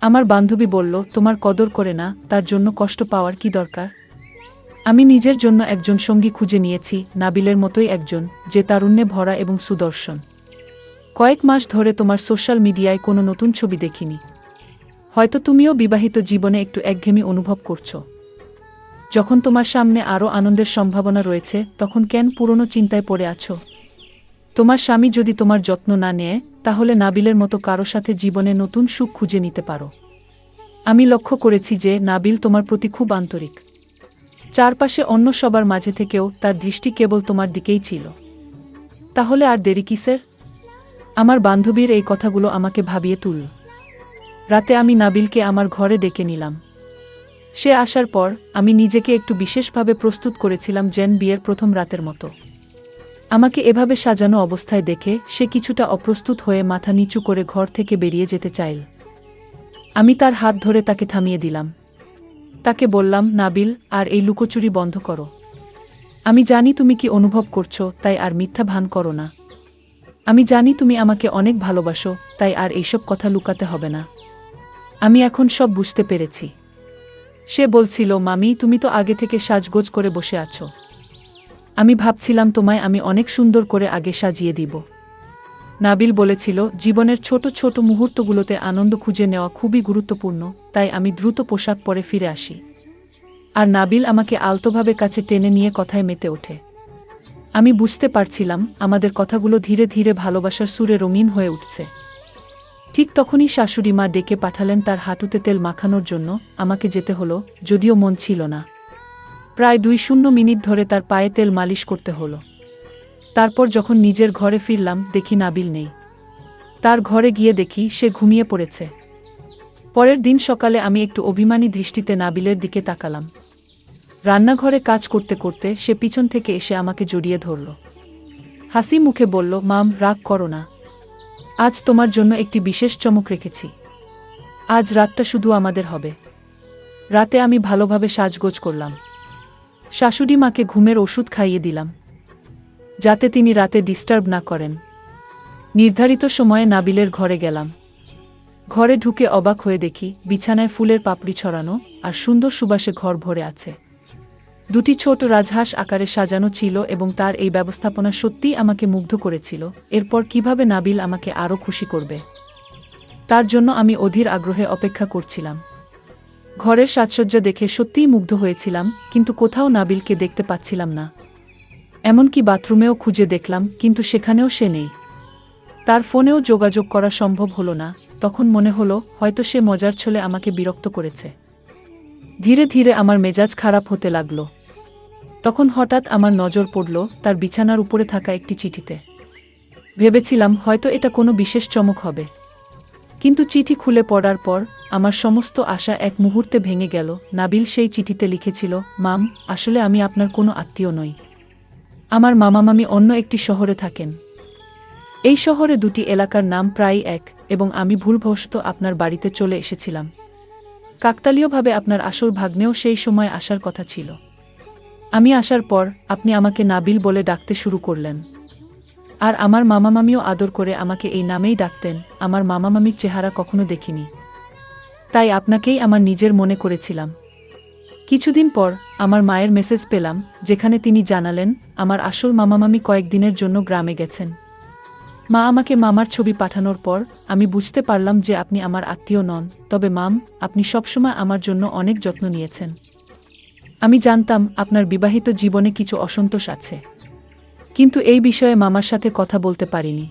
S1: আমার বান্ধবী বলল, তোমার কদর করে না, তার জন্য কষ্ট পাওয়ার কি দরকার? আমি নিজের জন্য একজন সঙ্গী খুঁজে নিয়েছি, নাবিলের মতোই একজন, যে তারুণ্যে ভরা এবং সুদর্শন। কয়েক মাস ধরে তোমার সোশ্যাল মিডিয়ায় কোনো নতুন ছবি দেখিনি। হয়তো তুমিও বিবাহিত জীবনে একটু একঘেয়েমি অনুভব করছো। যখন তোমার সামনে আরও আনন্দের সম্ভাবনা রয়েছে, তখন কেন পুরনো চিন্তায় পড়ে আছো? তোমার স্বামী যদি তোমার যত্ন না নেয়, তাহলে নাবিলের মতো কারো সাথে জীবনে নতুন সুখ খুঁজে নিতে পারো। আমি লক্ষ্য করেছি যে নাবিল তোমার প্রতি খুব আন্তরিক। চারপাশে অন্য সবার মাঝে থেকেও তার দৃষ্টি কেবল তোমার দিকেই ছিল। তাহলে আর দেরি কিসের? আমার বান্ধবীর এই কথাগুলো আমাকে ভাবিয়ে তুলল। রাতে আমি নাবিলকে আমার ঘরে ডেকে নিলাম। সে আসার পর আমি নিজেকে একটু বিশেষভাবে প্রস্তুত করেছিলাম, যেন বিয়ের প্রথম রাতের মতো। আমাকে এভাবে সাজানো অবস্থায় দেখে সে কিছুটা অপ্রস্তুত হয়ে মাথা নিচু করে ঘর থেকে বেরিয়ে যেতে চাইল। আমি তার হাত ধরে তাকে থামিয়ে দিলাম। তাকে বললাম, নাবিল, আর এই লুকোচুরি বন্ধ করো। আমি জানি তুমি কি অনুভব করছো, তাই আর মিথ্যা ভান করো না। আমি জানি তুমি আমাকে অনেক ভালোবাসো, তাই আর এইসব কথা লুকাতে হবে না। আমি এখন সব বুঝতে পেরেছি। সে বলছিল, মামি, তুমি তো আগে থেকে সাজগোজ করে বসে আছো। আমি ভাবছিলাম তোমায় আমি অনেক সুন্দর করে আগে সাজিয়ে দিব। নাবিল বলেছিল, জীবনের ছোট ছোট মুহূর্তগুলোতে আনন্দ খুঁজে নেওয়া খুবই গুরুত্বপূর্ণ, তাই আমি দ্রুত পোশাক পরে ফিরে আসি। আর নাবিল আমাকে আলতোভাবে কাছে টেনে নিয়ে কথায় মেতে ওঠে। আমি বুঝতে পারছিলাম আমাদের কথাগুলো ধীরে ধীরে ভালোবাসার সুরে রঙিন হয়ে উঠছে। ঠিক তখনই শাশুড়ি মা ডেকে পাঠালেন তার হাঁটুতে তেল মাখানোর জন্য। আমাকে যেতে হলো, যদিও মন ছিল না। প্রায় ২ মিনিট ধরে তার পায়ে তেল মালিশ করতে হলো। তারপর যখন নিজের ঘরে ফিরলাম, দেখি নাবিল নেই। তার ঘরে গিয়ে দেখি সে ঘুমিয়ে পড়েছে। পরের দিন সকালে আমি একটু অভিমানী দৃষ্টিতে নাবিলের দিকে তাকালাম। রান্নাঘরে কাজ করতে করতে সে পিছন থেকে এসে আমাকে জড়িয়ে ধরল। হাসি মুখে বলল, মাম, রাগ করো না। আজ তোমার জন্য একটি বিশেষ চমক রেখেছি। আজ রাতটা শুধু আমাদের হবে। রাতে আমি ভালোভাবে সাজগোজ করলাম। শাশুড়ি মাকে ঘুমের ওষুধ খাইয়ে দিলাম, যাতে তিনি রাতে ডিস্টার্ব না করেন। নির্ধারিত সময়ে নাবিলের ঘরে গেলাম। ঘরে ঢুকে অবাক হয়ে দেখি বিছানায় ফুলের পাপড়ি ছড়ানো আর সুন্দর সুবাসে ঘর ভরে আছে। 2টি ছোট রাজহাঁস আকারে সাজানো ছিল এবং তার এই ব্যবস্থাপনা সত্যিই আমাকে মুগ্ধ করেছিল। এরপর কিভাবে নাবিল আমাকে আরও খুশি করবে, তার জন্য আমি অধীর আগ্রহে অপেক্ষা করছিলাম। ঘরের সাজসজ্জা দেখে সত্যিই মুগ্ধ হয়েছিলাম, কিন্তু কোথাও নাবিলকে দেখতে পাচ্ছিলাম না। এমনকি বাথরুমেও খুঁজে দেখলাম, কিন্তু সেখানেও সে নেই। তার ফোনেও যোগাযোগ করা সম্ভব হলো না। তখন মনে হলো হয়তো সে মজার ছলে আমাকে বিরক্ত করেছে। ধীরে ধীরে আমার মেজাজ খারাপ হতে লাগলো। তখন হঠাৎ আমার নজর পড়ল তার বিছানার উপরে থাকা একটি চিঠিতে। ভেবেছিলাম হয়তো এটা কোনো বিশেষ চমক হবে, কিন্তু চিঠি খুলে পড়ার পর আমার সমস্ত আশা এক মুহূর্তে ভেঙে গেল। নাবিল সেই চিঠিতে লিখেছিল, মাম, আসলে আমি আপনার কোনো আত্মীয় নই। আমার মামা মামি অন্য একটি শহরে থাকেন। এই শহরে 2টি এলাকার নাম প্রায় এক, এবং আমি ভুলবশত আপনার বাড়িতে চলে এসেছিলাম। কাকতালীয়ভাবে আপনার আসল ভাগ্নেও সেই সময় আসার কথা ছিল। আমি আসার পর আপনি আমাকে নাবিল বলে ডাকতে শুরু করলেন। আর আমার মামা মামিও আদর করে আমাকে এই নামেই ডাকতেন। আমার মামা মামির চেহারা কখনো দেখিনি, তাই আপনাকেই আমার নিজের মনে করেছিলাম। কিছুদিন পর আমার মায়ের মেসেজ পেলাম, যেখানে তিনি জানালেন আমার আসল মামামামি কয়েকদিনের জন্য গ্রামে গেছেন। মা আমাকে মামার ছবি পাঠানোর পর আমি বুঝতে পারলাম যে আপনি আমার আত্মীয় নন, তবে মাম, আপনি সবসময় আমার জন্য অনেক যত্ন নিয়েছেন। আমি জানতাম আপনার বিবাহিত জীবনে কিছু অসন্তোষ আছে, কিন্তু এই বিষয়ে মামার সাথে কথা বলতে পারিনি।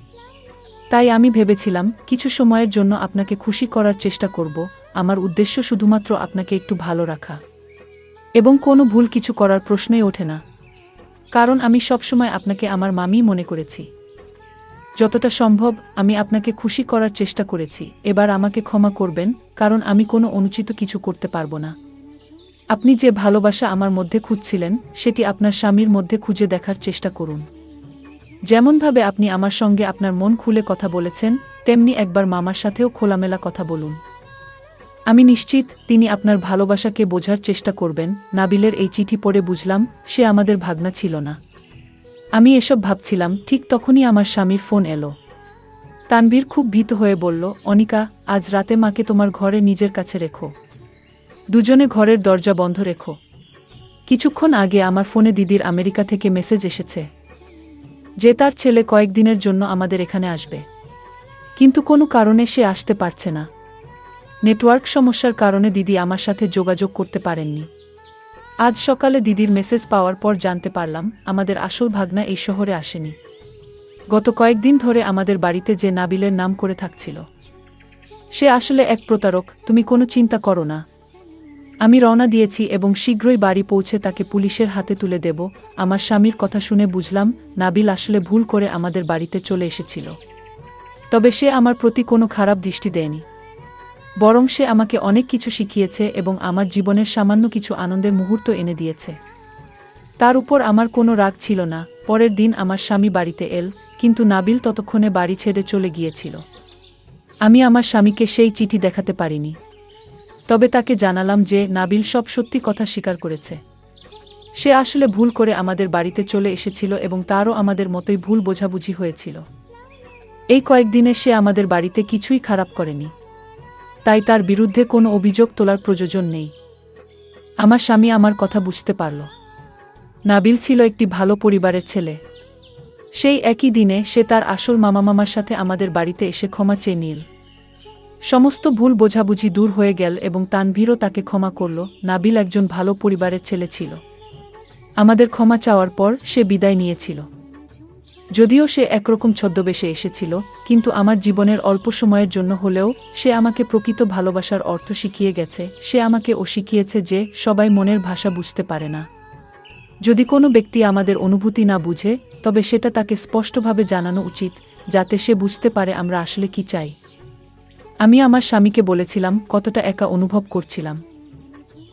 S1: তাই আমি ভেবেছিলাম কিছু সময়ের জন্য আপনাকে খুশি করার চেষ্টা করব। আমার উদ্দেশ্য শুধুমাত্র আপনাকে একটু ভালো রাখা, এবং কোনো ভুল কিছু করার প্রশ্নই ওঠে না, কারণ আমি সবসময় আপনাকে আমার মামি মনে করেছি। যতটা সম্ভব আমি আপনাকে খুশি করার চেষ্টা করেছি। এবার আমাকে ক্ষমা করবেন, কারণ আমি কোনো অনুচিত কিছু করতে পারবো না। আপনি যে ভালোবাসা আমার মধ্যে খুঁজছিলেন সেটি আপনার স্বামীর মধ্যে খুঁজে দেখার চেষ্টা করুন। যেমনভাবে আপনি আমার সঙ্গে আপনার মন খুলে কথা বলেছেন, তেমনি একবার মামার সাথেও খোলামেলা কথা বলুন। আমি নিশ্চিত তিনি আপনার ভালোবাসাকে বোঝার চেষ্টা করবেন। নাবিলের এই চিঠি পড়ে বুঝলাম সে আমাদের ভাগনা ছিল না। আমি এসব ভাবছিলাম, ঠিক তখনই আমার স্বামীর ফোন এলো। তানভীর খুব ভীত হয়ে বলল, অনিকা, আজ রাতে মাকে তোমার ঘরে নিজের কাছে রেখো। দুজনে ঘরের দরজা বন্ধ রেখো। কিছুক্ষণ আগে আমার ফোনে দিদির আমেরিকা থেকে মেসেজ এসেছে যে তার ছেলে কয়েকদিনের জন্য আমাদের এখানে আসবে, কিন্তু কোনো কারণে সে আসতে পারছে না। নেটওয়ার্ক সমস্যার কারণে দিদি আমার সাথে যোগাযোগ করতে পারেননি। আজ সকালে দিদির মেসেজ পাওয়ার পর জানতে পারলাম আমাদের আসল ভাগনা এই শহরে আসেনি। গত কয়েকদিন ধরে আমাদের বাড়িতে যে নাবিলের নাম করে থাকছিল সে আসলে এক প্রতারক। তুমি কোনো চিন্তা করো না, আমি রওনা দিয়েছি এবং শীঘ্রই বাড়ি পৌঁছে তাকে পুলিশের হাতে তুলে দেব। আমার স্বামীর কথা শুনে বুঝলাম নাবিল আসলে ভুল করে আমাদের বাড়িতে চলে এসেছিল, তবে সে আমার প্রতি কোনো খারাপ দৃষ্টি দেয়নি, বরং সে আমাকে অনেক কিছু শিখিয়েছে এবং আমার জীবনের সামান্য কিছু আনন্দের মুহূর্ত এনে দিয়েছে। তার উপর আমার কোনো রাগ ছিল না। পরের দিন আমার স্বামী বাড়িতে এল, কিন্তু নাবিল ততক্ষণে বাড়ি ছেড়ে চলে গিয়েছিল। আমি আমার স্বামীকে সেই চিঠি দেখাতে পারিনি, তবে তাকে জানালাম যে নাবিল সব সত্যি কথা স্বীকার করেছে। সে আসলে ভুল করে আমাদের বাড়িতে চলে এসেছিল এবং তারও আমাদের মতোই ভুল বোঝাবুঝি হয়েছিল। এই কয়েকদিনে সে আমাদের বাড়িতে কিছুই খারাপ করেনি, তাই তার বিরুদ্ধে কোনো অভিযোগ তোলার প্রয়োজন নেই। আমার স্বামী আমার কথা বুঝতে পারল। নাবিল ছিল একটি ভালো পরিবারের ছেলে। সেই একই দিনে সে তার আসল মামার সাথে আমাদের বাড়িতে এসে ক্ষমা চেয়ে নিল। সমস্ত ভুল বোঝাবুঝি দূর হয়ে গেল এবং তানভীরও তাকে ক্ষমা করল। নাবিল একজন ভালো পরিবারের ছেলে ছিল। আমাদের ক্ষমা চাওয়ার পর সে বিদায় নিয়েছিল। যদিও সে একরকম ছদ্মবেশে এসেছিল, কিন্তু আমার জীবনের অল্প সময়ের জন্য হলেও সে আমাকে প্রকৃত ভালোবাসার অর্থ শিখিয়ে গেছে। সে আমাকে শিখিয়েছে যে সবাই মনের ভাষা বুঝতে পারে না। যদি কোনো ব্যক্তি আমাদের অনুভূতি না বুঝে, তবে সেটা তাকে স্পষ্টভাবে জানানো উচিত, যাতে সে বুঝতে পারে আমরা আসলে কি চাই। আমি আমার স্বামীকে বলেছিলাম কতটা একা অনুভব করছিলাম।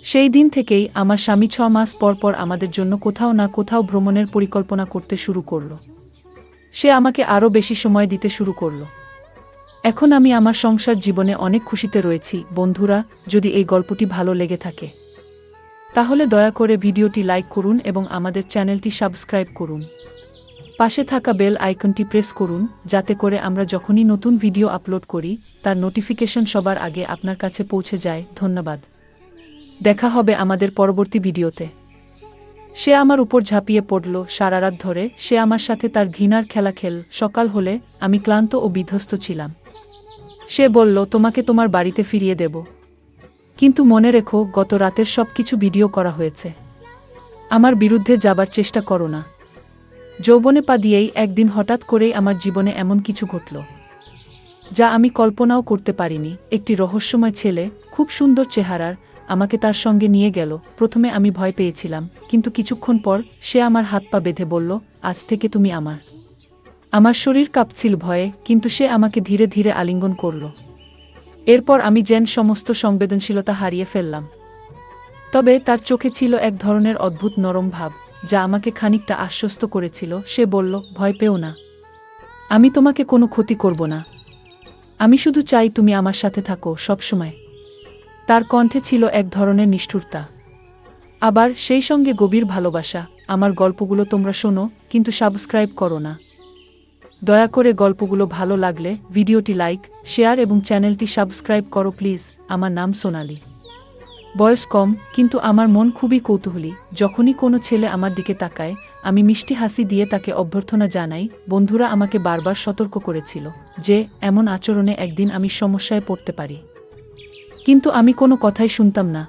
S1: সেই দিন থেকেই আমার স্বামী 6 মাস পর পর আমাদের জন্য কোথাও না কোথাও ভ্রমণের পরিকল্পনা করতে শুরু করল। সে আমাকে আরও বেশি সময় দিতে শুরু করল। এখন আমি আমার সংসার জীবনে অনেক খুশিতে রয়েছি। বন্ধুরা, যদি এই গল্পটি ভালো লেগে থাকে তাহলে দয়া করে ভিডিওটি লাইক করুন এবং আমাদের চ্যানেলটি সাবস্ক্রাইব করুন। পাশে থাকা বেল আইকনটি প্রেস করুন, যাতে করে আমরা যখনই নতুন ভিডিও আপলোড করি তার নোটিফিকেশন সবার আগে আপনার কাছে পৌঁছে যায়। ধন্যবাদ। দেখা হবে আমাদের পরবর্তী ভিডিওতে। সে আমার উপর ঝাঁপিয়ে পড়ল। সারা রাত ধরে সে আমার সাথে তার ঘৃণার খেলা খেল। সকাল হলে আমি ক্লান্ত ও বিধ্বস্ত ছিলাম। সে বলল, তোমাকে তোমার বাড়িতে ফিরিয়ে দেব, কিন্তু মনে রেখো গত রাতের সব কিছু ভিডিও করা হয়েছে। আমার বিরুদ্ধে যাবার চেষ্টা করো না। যৌবনে পা দিয়েই একদিন হঠাৎ করেই আমার জীবনে এমন কিছু ঘটল যা আমি কল্পনাও করতে পারিনি। একটি রহস্যময় ছেলে, খুব সুন্দর চেহারার, আমাকে তার সঙ্গে নিয়ে গেল। প্রথমে আমি ভয় পেয়েছিলাম, কিন্তু কিছুক্ষণ পর সে আমার হাত পা বেঁধে বলল, আজ থেকে তুমি আমার। আমার শরীর কাঁপছিল ভয়ে, কিন্তু সে আমাকে ধীরে ধীরে আলিঙ্গন করল। এরপর আমি যেন সমস্ত সংবেদনশীলতা হারিয়ে ফেললাম। তবে তার চোখে ছিল এক ধরনের অদ্ভুত নরম ভাব, যা আমাকে খানিকটা আশ্বস্ত করেছিল। সে বলল, ভয় পেও না, আমি তোমাকে কোনো ক্ষতি করব না। আমি শুধু চাই তুমি আমার সাথে থাকো সবসময়। তার কণ্ঠে ছিল এক ধরনের নিষ্ঠুরতা, আবার সেই সঙ্গে গভীর ভালোবাসা। আমার গল্পগুলো তোমরা শোনো, কিন্তু সাবস্ক্রাইব করো না। দয়া করে গল্পগুলো ভালো লাগলে ভিডিওটি লাইক, শেয়ার এবং চ্যানেলটি সাবস্ক্রাইব করো প্লিজ। আমার নাম সোনালি। বয়স কম, কিন্তু আমার মন খুবই কৌতূহলী। যখনই কোনো ছেলে আমার দিকে তাকায়, আমি মিষ্টি হাসি দিয়ে তাকে অভ্যর্থনা জানাই। বন্ধুরা আমাকে বারবার সতর্ক করেছিল যে এমন আচরণে একদিন আমি সমস্যায় পড়তে পারি, কিন্তু আমি কোনো কথাই শুনতাম না।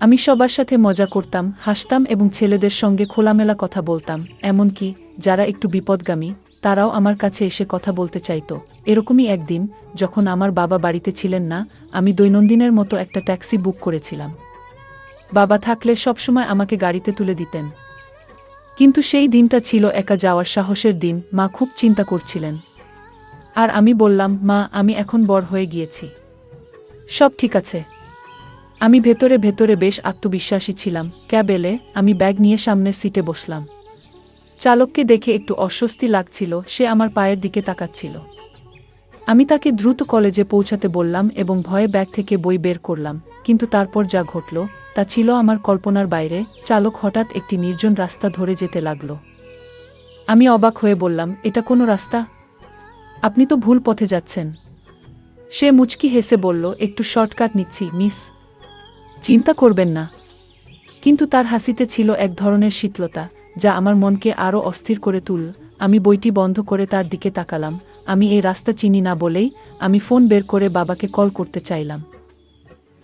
S1: আমি সবার সাথে মজা করতাম, হাসতাম এবং ছেলেদের সঙ্গে খোলামেলা কথা বলতাম। এমনকি যারা একটু বিপদগামী তারাও আমার কাছে এসে কথা বলতে চাইত। এরকমই একদিন, যখন আমার বাবা বাড়িতে ছিলেন না, আমি দৈনন্দিনের মতো একটা ট্যাক্সি বুক করেছিলাম। বাবা থাকলে সবসময় আমাকে গাড়িতে তুলে দিতেন, কিন্তু সেই দিনটা ছিল একা যাওয়ার সাহসের দিন। মা খুব চিন্তা করছিলেন, আর আমি বললাম, মা, আমি এখন বড় হয়ে গিয়েছি, সব ঠিক আছে। আমি ভেতরে ভেতরে বেশ আত্মবিশ্বাসী ছিলাম। ক্যাব এলে আমি ব্যাগ নিয়ে সামনের সিটে বসলাম। চালককে দেখে একটু অস্বস্তি লাগছিল, সে আমার পায়ের দিকে তাকাচ্ছিল। আমি তাকে দ্রুত কলেজে পৌঁছাতে বললাম এবং ভয়ে ব্যাগ থেকে বই বের করলাম। কিন্তু তারপর যা ঘটল তা ছিল আমার কল্পনার বাইরে। চালক হঠাৎ একটি নির্জন রাস্তা ধরে যেতে লাগল। আমি অবাক হয়ে বললাম, এটা কোনো রাস্তা? আপনি তো ভুল পথে যাচ্ছেন। সে মুচকি হেসে বলল, একটু শর্টকাট নিচ্ছি মিস, চিন্তা করবেন না। কিন্তু তার হাসিতে ছিল এক ধরনের শীতলতা যা আমার মনকে আরও অস্থির করে তুলল। আমি বইটি বন্ধ করে তার দিকে তাকালাম। আমি এই রাস্তা চিনি না বলেই আমি ফোন বের করে বাবাকে কল করতে চাইলাম,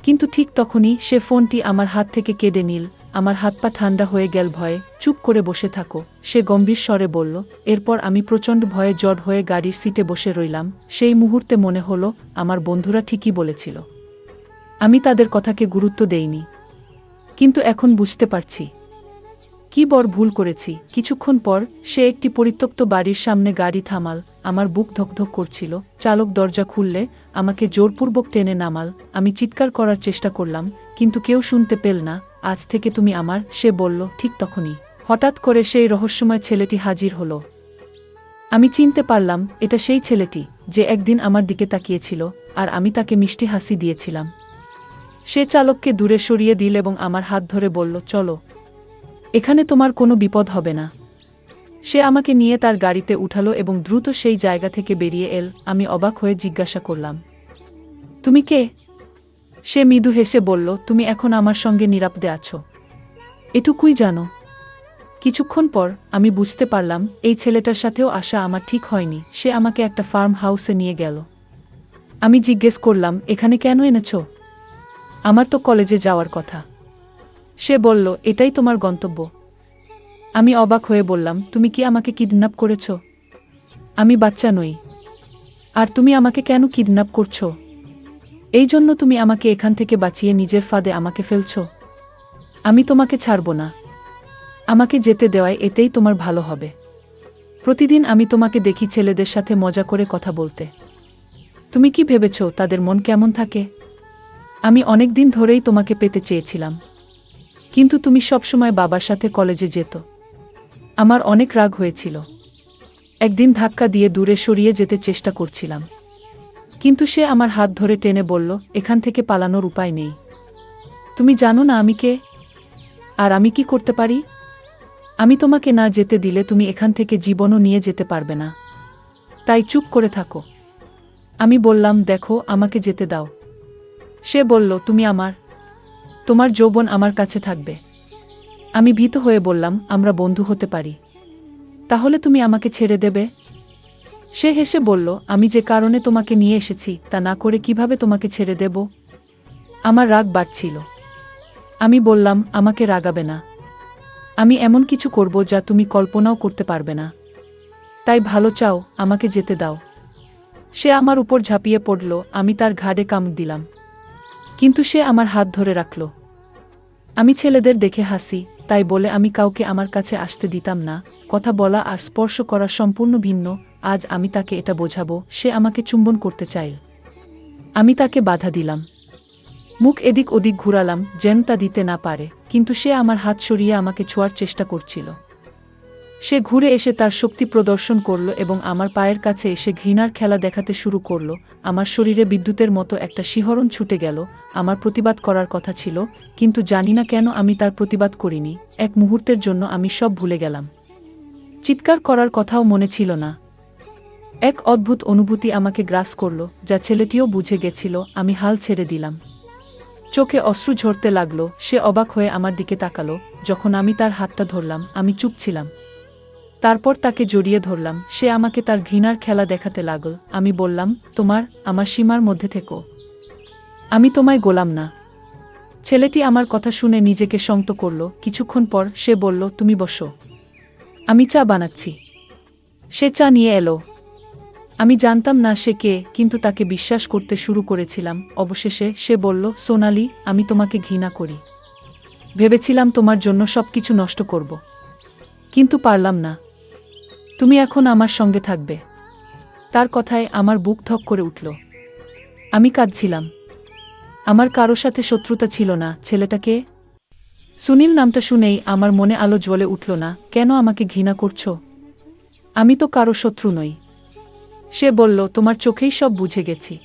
S1: কিন্তু ঠিক তখনই সে ফোনটি আমার হাত থেকে কেড়ে নিল। আমার হাত পা ঠান্ডা হয়ে গেল। ভয়ে চুপ করে বসে থাকো, সে গম্ভীর স্বরে বলল। এরপর আমি প্রচণ্ড ভয়ে জড় হয়ে গাড়ির সিটে বসে রইলাম। সেই মুহূর্তে মনে হলো আমার বন্ধুরা ঠিকই বলেছিল, আমি তাদের কথাকে গুরুত্ব দেইনি। কিন্তু এখন বুঝতে পারছি কি বড় ভুল করেছি। কিছুক্ষণ পর সে একটি পরিত্যক্ত বাড়ির সামনে গাড়ি থামাল। আমার বুক ধকধক করছিল। চালক দরজা খুললে আমাকে জোরপূর্বক টেনে নামাল। আমি চিৎকার করার চেষ্টা করলাম, কিন্তু কেউ শুনতে পেল না। আজ থেকে তুমি আমার, সে বলল। ঠিক তখনই হঠাৎ করে সেই রহস্যময় ছেলেটি হাজির হলো। আমি চিনতে পারলাম এটা সেই ছেলেটি যে একদিন আমার দিকে তাকিয়েছিল, আর আমি তাকে মিষ্টি হাসি দিয়েছিলাম। সে চালককে দূরে সরিয়ে দিল এবং আমার হাত ধরে বলল, চলো, এখানে তোমার কোনো বিপদ হবে না। সে আমাকে নিয়ে তার গাড়িতে উঠালো এবং দ্রুত সেই জায়গা থেকে বেরিয়ে এল। আমি অবাক হয়ে জিজ্ঞাসা করলাম, তুমি কে? সে মৃদু হেসে বলল, তুমি এখন আমার সঙ্গে নিরাপদে আছো, এটুকুই জানো। কিছুক্ষণ পর আমি বুঝতে পারলাম এই ছেলেটার সাথেও আসা আমার ঠিক হয়নি। সে আমাকে একটা ফার্ম হাউসে নিয়ে গেল। আমি জিজ্ঞেস করলাম, এখানে কেন এনেছো? আমার তো কলেজে যাওয়ার কথা। সে বলল, এটাই তোমার গন্তব্য। আমি অবাক হয়ে বললাম, তুমি কি আমাকে কিডন্যাপ করেছ? আমি বাচ্চা নই। আর তুমি আমাকে কেন কিডন্যাপ করছো? এই জন্য তুমি আমাকে এখান থেকে বাঁচিয়ে নিজের ফাঁদে আমাকে ফেলছো? আমি তোমাকে ছাড়ব না। আমাকে যেতে দেওয়ায় এতেই তোমার ভালো হবে। প্রতিদিন আমি তোমাকে দেখি ছেলেদের সাথে মজা করে কথা বলতে। তুমি কি ভেবেছ তাদের মন কেমন থাকে? আমি অনেক দিন ধরেই তোমাকে পেতে চেয়েছিলাম, কিন্তু তুমি সবসময় বাবার সাথে কলেজে যেত। আমার অনেক রাগ হয়েছিল। একদিন ধাক্কা দিয়ে দূরে সরিয়ে যেতে চেষ্টা করছিলাম, কিন্তু সে আমার হাত ধরে টেনে বলল, এখান থেকে পালানোর উপায় নেই। তুমি জানো না আমি কে, আর আমি কি করতে পারি? আমি তোমাকে না যেতে দিলে তুমি এখান থেকে জীবনও নিয়ে যেতে পারবে না। তাই চুপ করে থাকো। আমি বললাম, দেখো, আমাকে যেতে দাও। সে বলল, তুমি আমার, তোমার যৌবন আমার কাছে থাকবে। আমি ভীত হয়ে বললাম, আমরা বন্ধু হতে পারি। তাহলে তুমি আমাকে ছেড়ে দেবে? সে হেসে বলল, আমি যে কারণে তোমাকে নিয়ে এসেছি তা না করে কিভাবে তোমাকে ছেড়ে দেব? আমার রাগ বাড়ছিল। আমি বললাম, আমাকে রাগাবে না। আমি এমন কিছু করব যা তুমি কল্পনাও করতে পারবে না। তাই ভালো চাও, আমাকে যেতে দাও। সে আমার উপর ঝাঁপিয়ে পড়ল। আমি তার ঘাড়ে কামড় দিলাম, কিন্তু সে আমার হাত ধরে রাখল। আমি ছেলেদের দেখে হাসি, তাই বলে আমি কাউকে আমার কাছে আসতে দিতাম না। কথা বলা আর স্পর্শ করা সম্পূর্ণ ভিন্ন। আজ আমি তাকে এটা বোঝাবো। সে আমাকে চুম্বন করতে চাইল। আমি তাকে বাধা দিলাম, মুখ এদিক ওদিক ঘুরালাম যেন তা দিতে না পারে, কিন্তু সে আমার হাত সরিয়ে আমাকে ছোঁয়ার চেষ্টা করছিল। সে ঘুরে এসে তার শক্তি প্রদর্শন করল এবং আমার পায়ের কাছে এসে ঘৃণার খেলা দেখাতে শুরু করল। আমার শরীরে বিদ্যুতের মতো একটা শিহরণ ছুটে গেল। আমার প্রতিবাদ করার কথা ছিল, কিন্তু জানি না কেন আমি তার প্রতিবাদ করিনি। এক মুহূর্তের জন্য আমি সব ভুলে গেলাম। চিৎকার করার কথাও মনে ছিল না। এক অদ্ভুত অনুভূতি আমাকে গ্রাস করল, যা ছেলেটিও বুঝে গেছিল। আমি হাল ছেড়ে দিলাম। চোখে অশ্রু ঝরতে লাগলো। সে অবাক হয়ে আমার দিকে তাকালো। যখন আমি তার হাতটা ধরলাম, আমি চুপ ছিলাম। তারপর তাকে জড়িয়ে ধরলাম। সে আমাকে তার ঘৃণার খেলা দেখাতে লাগল। আমি বললাম, আমার সীমার মধ্যে থেকো। আমি তোমায় গোলাম না। ছেলেটি আমার কথা শুনে নিজেকে শক্ত করল। কিছুক্ষণ পর সে বলল, তুমি বসো, আমি চা বানাচ্ছি। সে চা নিয়ে এলো। আমি জানতাম না সে কে, কিন্তু তাকে বিশ্বাস করতে শুরু করেছিলাম। অবশেষে সে বলল, সোনালি, আমি তোমাকে ঘৃণা করি। ভেবেছিলাম তোমার জন্য সবকিছু নষ্ট করব, কিন্তু পারলাম না। তুমি এখন আমার সঙ্গে থাকবে। তার কথায় আমার বুক ধক করে উঠল। আমি কাঁদছিলাম। আমার কারো সাথে শত্রুতা ছিল না। ছেলেটাকে সুনীল নামটা শুনেই আমার মনে আলো জ্বলে উঠল না। কেন আমাকে ঘৃণা করছো? আমি তো কারো শত্রু নই। সে বলল, তোমার চোখেই সব বুঝে গেছি।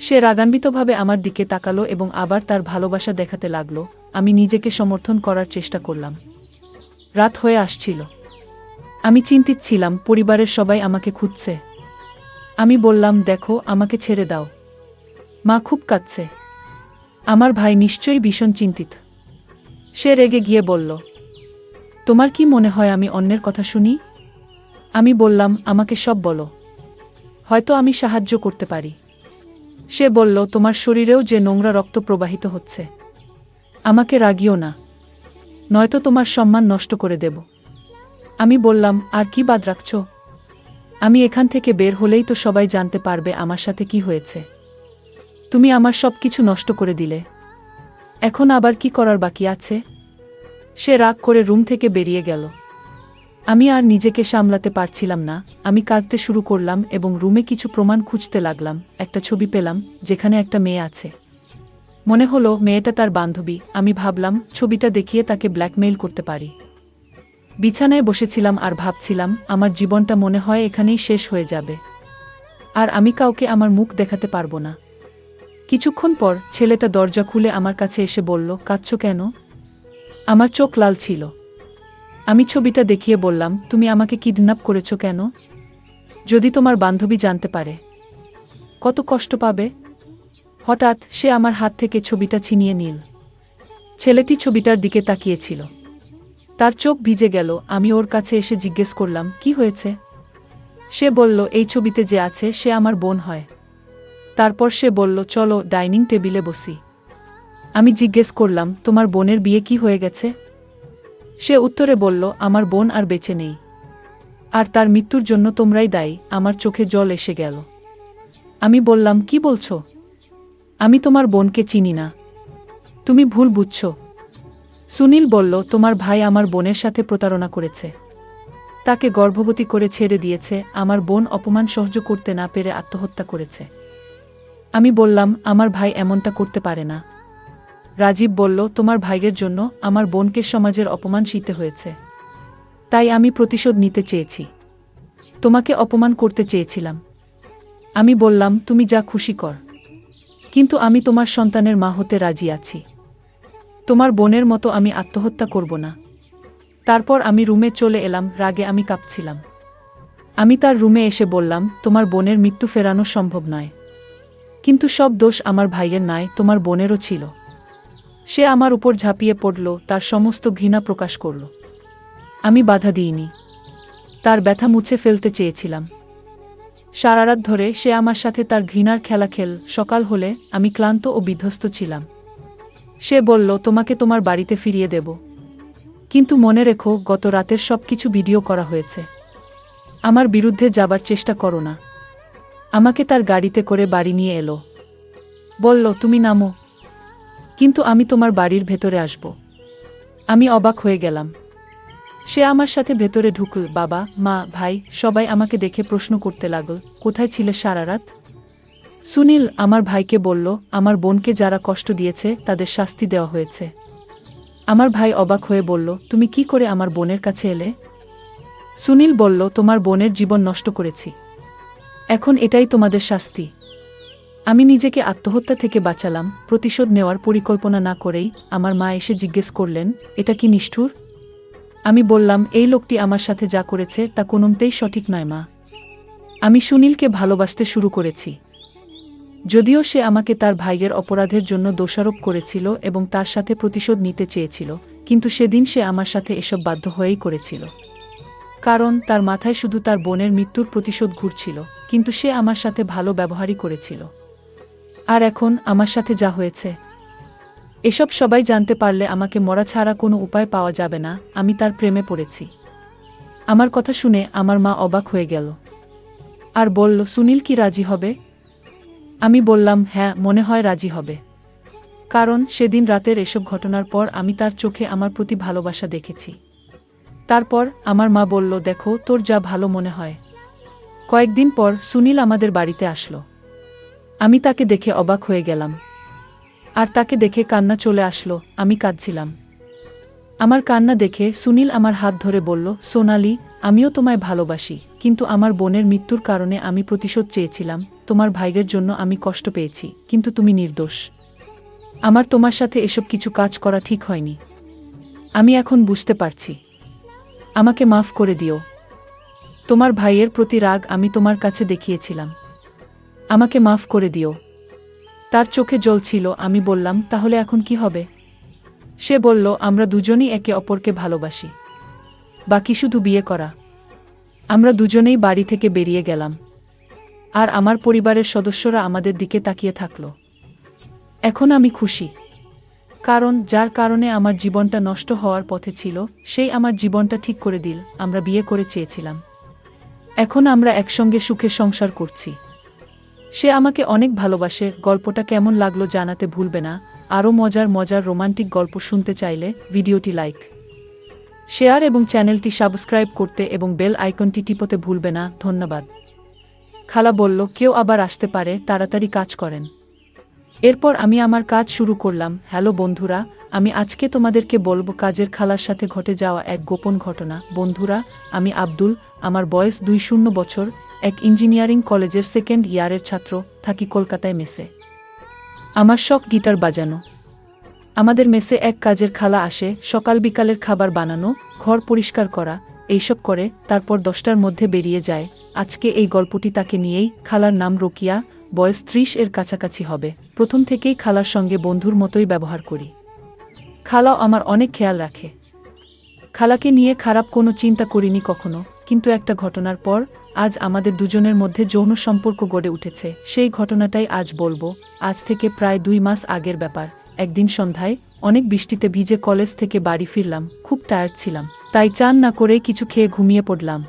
S1: সে রাগান্বিতভাবে আমার দিকে তাকালো এবং আবার তার ভালোবাসা দেখাতে লাগলো। আমি নিজেকে সমর্থন করার চেষ্টা করলাম। রাত হয়ে আসছিল। আমি চিন্তিত ছিলাম, পরিবারের সবাই আমাকে খুঁজছে। আমি বললাম, দেখো, আমাকে ছেড়ে দাও। মা খুব কাঁদছে। আমার ভাই নিশ্চয়ই ভীষণ চিন্তিত। সে রেগে গিয়ে বলল, তোমার কি মনে হয় আমি অন্যের কথা শুনি? আমি বললাম, আমাকে সব বলো, হয়তো আমি সাহায্য করতে পারি। সে বলল, তোমার শরীরেও যে নোংরা রক্ত প্রবাহিত হচ্ছে। আমাকে রাগিও না, নয়তো তোমার সম্মান নষ্ট করে দেব। আমি বললাম, আর কি বাদ রাখছ? আমি এখান থেকে বের হলেই তো সবাই জানতে পারবে আমার সাথে কি হয়েছে। তুমি আমার সব কিছু নষ্ট করে দিলে। এখন আবার কি করার বাকি আছে? সে রাগ করে রুম থেকে বেরিয়ে গেল। আমি আর নিজেকে সামলাতে পারছিলাম না। আমি কাঁদতে শুরু করলাম এবং রুমে কিছু প্রমাণ খুঁজতে লাগলাম। একটা ছবি পেলাম যেখানে একটা মেয়ে আছে। মনে হলো মেয়েটা তার বান্ধবী। আমি ভাবলাম, ছবিটা দেখিয়ে তাকে ব্ল্যাকমেইল করতে পারি। বিছানায় বসেছিলাম আর ভাবছিলাম, আমার জীবনটা মনে হয় এখানেই শেষ হয়ে যাবে। আর আমি কাউকে আমার মুখ দেখাতে পারবো না। কিছুক্ষণ পর ছেলেটা দরজা খুলে আমার কাছে এসে বলল, কাঁদছো কেন? আমার চোখ লাল ছিল। আমি ছবিটা দেখিয়ে বললাম, তুমি আমাকে কিডন্যাপ করেছো কেন? যদি তোমার বান্ধবী জানতে পারে, কত কষ্ট পাবে। হঠাৎ সে আমার হাত থেকে ছবিটা ছিনিয়ে নিল। ছেলেটি ছবিটার দিকে তাকিয়েছিল। তার চোখ ভিজে গেল। আমি ওর কাছে এসে জিজ্ঞেস করলাম, কি হয়েছে? সে বলল, এই ছবিতে যে আছে সে আমার বোন হয়। তারপর সে বলল, চলো ডাইনিং টেবিলে বসি। আমি জিজ্ঞেস করলাম, তোমার বোনের বিয়ে কি হয়ে গেছে? সে উত্তরে বলল, আমার বোন আর বেঁচে নেই, আর তার মৃত্যুর জন্য তোমরাই দায়ী। আমার চোখে জল এসে গেল। আমি বললাম, কি বলছো? আমি তোমার বোনকে চিনি না। তুমি ভুল বুঝছো। সুনীল বলল, তোমার ভাই আমার বোনের সাথে প্রতারণা করেছে। তাকে গর্ভবতী করে ছেড়ে দিয়েছে। আমার বোন অপমান সহ্য করতে না পেরে আত্মহত্যা করেছে। আমি বললাম, আমার ভাই এমনটা করতে পারে না। রাজীব বলল, তোমার ভাইয়ের জন্য আমার বোনকে সমাজের অপমান সইতে হয়েছে। তাই আমি প্রতিশোধ নিতে চেয়েছি। তোমাকে অপমান করতে চেয়েছিলাম। আমি বললাম, তুমি যা খুশি কর, কিন্তু আমি তোমার সন্তানের মা হতে রাজি আছি। তোমার বোনের মতো আমি আত্মহত্যা করব না। তারপর আমি রুমে চলে এলাম। রাগে আমি কাঁপছিলাম। আমি তার রুমে এসে বললাম, তোমার বোনের মৃত্যু ফেরানো সম্ভব নয়, কিন্তু সব দোষ আমার ভাইয়ের নয়, তোমার বোনেরও ছিল। সে আমার উপর ঝাঁপিয়ে পড়ল, তার সমস্ত ঘৃণা প্রকাশ করল। আমি বাধা দিইনি। তার ব্যথা মুছে ফেলতে চেয়েছিলাম। সারা রাত ধরে সে আমার সাথে তার ঘৃণার খেলা খেল। সকাল হলে আমি ক্লান্ত ও বিধ্বস্ত ছিলাম। সে বলল, তোমাকে তোমার বাড়িতে ফিরিয়ে দেব, কিন্তু মনে রেখো, গত রাতের সব কিছু ভিডিও করা হয়েছে। আমার বিরুদ্ধে যাবার চেষ্টা করো না। আমাকে তার গাড়িতে করে বাড়ি নিয়ে এলো। বলল, তুমি নামো, কিন্তু আমি তোমার বাড়ির ভেতরে আসব। আমি অবাক হয়ে গেলাম। সে আমার সাথে ভেতরে ঢুকল। বাবা, মা, ভাই সবাই আমাকে দেখে প্রশ্ন করতে লাগল, কোথায় ছিলে সারা রাত? সুনীল আমার ভাইকে বলল, আমার বোনকে যারা কষ্ট দিয়েছে তাদের শাস্তি দেওয়া হয়েছে। আমার ভাই অবাক হয়ে বলল, তুমি কি করে আমার বোনের কাছে এলে? সুনীল বলল, তোমার বোনের জীবন নষ্ট করেছি, এখন এটাই তোমাদের শাস্তি। আমি নিজেকে আত্মহত্যা থেকে বাঁচালাম, প্রতিশোধ নেওয়ার পরিকল্পনা না করেই। আমার মা এসে জিজ্ঞেস করলেন, এটা কি নিষ্ঠুর? আমি বললাম, এই লোকটি আমার সাথে যা করেছে তা কোনোমতেই সঠিক নয় মা। আমি সুনীলকে ভালোবাসতে শুরু করেছি। যদিও সে আমাকে তার ভাইয়ের অপরাধের জন্য দোষারোপ করেছিল এবং তার সাথে প্রতিশোধ নিতে চেয়েছিল, কিন্তু সেদিন সে আমার সাথে এসব বাধ্য হয়েই করেছিল। কারণ তার মাথায় শুধু তার বোনের মৃত্যুর প্রতিশোধ ঘুরছিল, কিন্তু সে আমার সাথে ভালো ব্যবহারই করেছিল। আর এখন আমার সাথে যা হয়েছে, এসব সবাই জানতে পারলে আমাকে মরা ছাড়া কোনো উপায় পাওয়া যাবে না। আমি তার প্রেমে পড়েছি। আমার কথা শুনে আমার মা অবাক হয়ে গেল আর বলল, সুনীল কি রাজি হবে? আমি বললাম, হ্যাঁ, মনে হয় রাজি হবে। কারণ সেদিন রাতের এসব ঘটনার পর আমি তার চোখে আমার প্রতি ভালোবাসা দেখেছি। তারপর আমার মা বলল, দেখো, তোর যা ভালো মনে হয়। কয়েকদিন পর সুনীল আমাদের বাড়িতে আসলো। আমি তাকে দেখে অবাক হয়ে গেলাম। আর তাকে দেখে কান্না চলে আসলো। আমি কাঁদছিলাম। আমার কান্না দেখে সুনীল আমার হাত ধরে বলল, সোনালি, আমিও তোমায় ভালোবাসি, কিন্তু আমার বোনের মৃত্যুর কারণে আমি প্রতিশোধ চেয়েছিলাম। তোমার ভাইয়ের জন্য আমি কষ্ট পেয়েছি, কিন্তু তুমি নির্দোষ। আমার তোমার সাথে এসব কিছু কাজ করা ঠিক হয়নি। আমি এখন বুঝতে পারছি। আমাকে মাফ করে দিও। তোমার ভাইয়ের প্রতি রাগ আমি তোমার কাছে দেখিয়েছিলাম। আমাকে মাফ করে দিও। তার চোখে জল ছিল। আমি বললাম, তাহলে এখন কি হবে? সে বলল, আমরা দুজনেই একে অপরকে ভালোবাসি। বাকি শুধু বিয়ে করা। আমরা দুজনেই বাড়ি থেকে বেরিয়ে গেলাম। আর আমার পরিবারের সদস্যরা আমাদের দিকে তাকিয়ে থাকল। এখন আমি খুশি। কারণ যার কারণে আমার জীবনটা নষ্ট হওয়ার পথে ছিল, সেই আমার জীবনটা ঠিক করে দিল। আমরা বিয়ে করে চেয়েছিলাম। এখন আমরা একসঙ্গে সুখে সংসার করছি। সে আমাকে অনেক ভালোবাসে। গল্পটা কেমন লাগলো জানাতে ভুলবে না। আরও মজার মজার রোমান্টিক গল্প শুনতে চাইলে ভিডিওটি লাইক, শেয়ার এবং চ্যানেলটি সাবস্ক্রাইব করতে এবং বেল আইকনটি টিপতে ভুলবে না। ধন্যবাদ। খালা বলল, কেউ আবার আসতে পারে, তাড়াতাড়ি কাজ করেন। এরপর আমি আমার কাজ শুরু করলাম। হ্যালো বন্ধুরা, আমি আজকে তোমাদেরকে বলবো কাজের খালার সাথে ঘটে যাওয়া এক গোপন ঘটনা। বন্ধুরা, আমি আব্দুল, আমার বয়স 20 বছর, এক ইঞ্জিনিয়ারিং কলেজের সেকেন্ড ইয়ারের ছাত্র, থাকি কলকাতায় মেসে। আমার শখ গিটার বাজানো। আমাদের মেসে এক কাজের খালা আসে। সকাল বিকালের খাবার বানানো, ঘর পরিষ্কার করা, এইসব করে তারপর 10টার মধ্যে বেরিয়ে যায়। আজকে এই গল্পটি তাকে নিয়েই। খালার নাম রোকিয়া, বয়স 30 এর কাছাকাছি হবে। প্রথম থেকেই খালার সঙ্গে বন্ধুর মতোই ব্যবহার করি। খালাও আমার অনেক খেয়াল রাখে। খালাকে নিয়ে খারাপ কোনো চিন্তা করিনি কখনো, কিন্তু একটা ঘটনার পর আজ আমাদের দুজনের মধ্যে যৌন সম্পর্ক গড়ে উঠেছে। সেই ঘটনাটাই আজ বলবো। আজ থেকে প্রায় 2 মাস আগের ব্যাপার। একদিন সন্ধ্যায় অনেক বৃষ্টিতে ভিজে কলেজ থেকে বাড়ি ফিরলাম। খুব টায়ার্ড ছিলাম, তাই চান না করেই কিছু খেয়ে ঘুমিয়ে পড়লাম।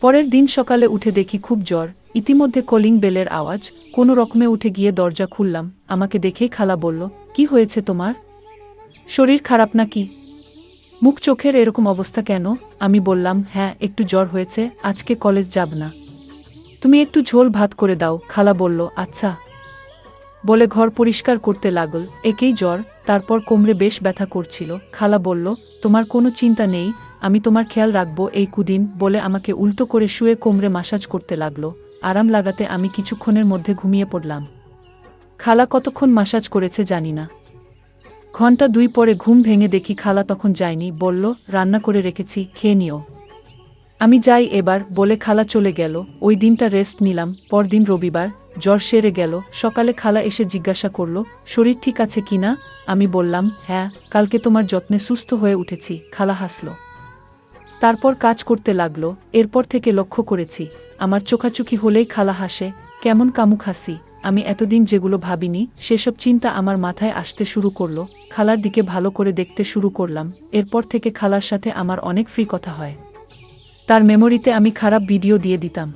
S1: পরের দিন সকালে উঠে দেখি খুব জ্বর। ইতিমধ্যে কলিং বেলের আওয়াজ। কোনো রকমে উঠে গিয়ে দরজা খুললাম। আমাকে দেখেই খালা বলল, কি হয়েছে তোমার? শরীর খারাপ নাকি? মুখ চোখের এরকম অবস্থা কেন? আমি বললাম, হ্যাঁ, একটু জ্বর হয়েছে, আজকে কলেজ যাব না। তুমি একটু ঝোল ভাত করে দাও। খালা বলল, আচ্ছা, বলে ঘর পরিষ্কার করতে লাগল। একেই জ্বর, তারপর কোমরে বেশ ব্যথা করছিল। খালা বলল, তোমার কোনো চিন্তা নেই, আমি তোমার খেয়াল রাখবো এই কুদিন, বলে আমাকে উল্টো করে শুয়ে কোমরে মাসাজ করতে লাগলো। আরাম লাগাতে আমি কিছুক্ষণের মধ্যে ঘুমিয়ে পড়লাম। খালা কতক্ষণ মাসাজ করেছে জানি না। ঘন্টা 2 পরে ঘুম ভেঙে দেখি খালা তখন যায়নি। বলল, রান্না করে রেখেছি, খেয়ে নিও। আমি যাই এবার, বলে খালা চলে গেল। ওই দিনটা রেস্ট নিলাম। পরদিন রবিবার, জ্বর সেরে গেল। সকালে খালা এসে জিজ্ঞাসা করল, শরীর ঠিক আছে কিনা? আমি বললাম, হ্যাঁ, কালকে তোমার যত্নে সুস্থ হয়ে উঠেছি। খালা হাসল। তারপর কাজ করতে লাগলো। এরপর থেকে লক্ষ্য করেছি, আমার চোখাচোখি হলেই খালা হাসে। কেমন কামুক হাসি! আমি এতদিন যেগুলো ভাবিনি, সেসব চিন্তা আমার মাথায় আসতে শুরু করলো। খালার দিকে ভালো করে দেখতে শুরু করলাম। এরপর থেকে খালার সাথে আমার অনেক ফ্রি কথা হয়। তার মেমোরিতে আমি খারাপ ভিডিও দিয়ে দিতাম,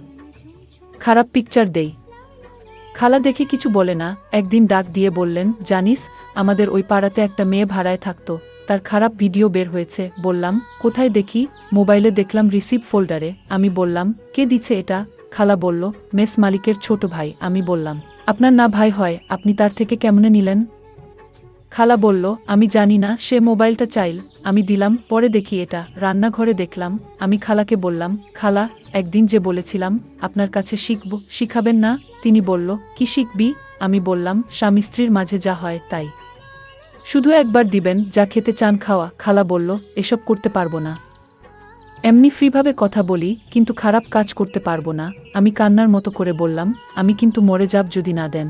S1: খারাপ পিকচার দেই। খালা দেখে কিছু বলে না। একদিন ডাক দিয়ে বললেন, জানিস, আমাদের ওই পাড়াতে একটা মেয়ে ভাড়ায় থাকতো, তার খারাপ ভিডিও বের হয়েছে। বললাম, কোথায় দেখি? মোবাইলে দেখলাম রিসিভ ফোল্ডারে। আমি বললাম, কে দিছে এটা? খালা বলল, মেস মালিকের ছোট ভাই। আমি বললাম, আপনার না ভাই হয়, আপনি তার থেকে কেমনে নিলেন? খালা বলল, আমি জানি না, সে মোবাইলটা চাইল, আমি দিলাম। পরে দেখি এটা রান্নাঘরে দেখলাম। আমি খালাকে বললাম, খালা, একদিন যে বলেছিলাম আপনার কাছে শিখব, শিখাবেন না? তিনি বলল, কি শিখবি? আমি বললাম, স্বামী স্ত্রীর মাঝে যা হয় তাই। শুধু একবার দিবেন, যা খেতে চান খাওয়া। খালা বলল, এসব করতে পারবো না। এমনি ফ্রিভাবে কথা বলি, কিন্তু খারাপ কাজ করতে পারবো না। আমি কান্নার মতো করে বললাম, আমি কিন্তু মরে যাব যদি না দেন।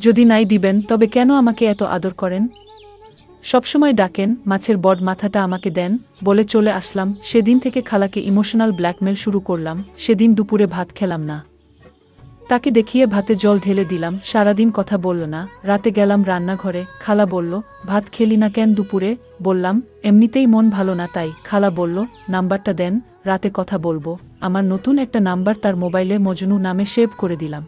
S1: যদি নাই দিবেন তবে কেন আমাকে এত আদর করেন? সবসময় ডাকেন, মাছের বড মাথাটা আমাকে দেন, বলে চলে আসলাম। সেদিন থেকে খালাকে ইমোশনাল ব্ল্যাকমেল শুরু করলাম। সেদিন দুপুরে ভাত খেলাম না, তাকে দেখিয়ে ভাতে জল ঢেলে দিলাম। সারাদিন কথা বলল না। রাতে গেলাম রান্নাঘরে, খালা বলল, ভাত খেলি না কেন দুপুরে? বললাম, এমনিতেই মন ভালো না তাই। খালা বলল, নাম্বারটা দেন, রাতে কথা বলবো। আমার নতুন একটা নাম্বার তার মোবাইলে মজনু নামে সেভ করে দিলাম।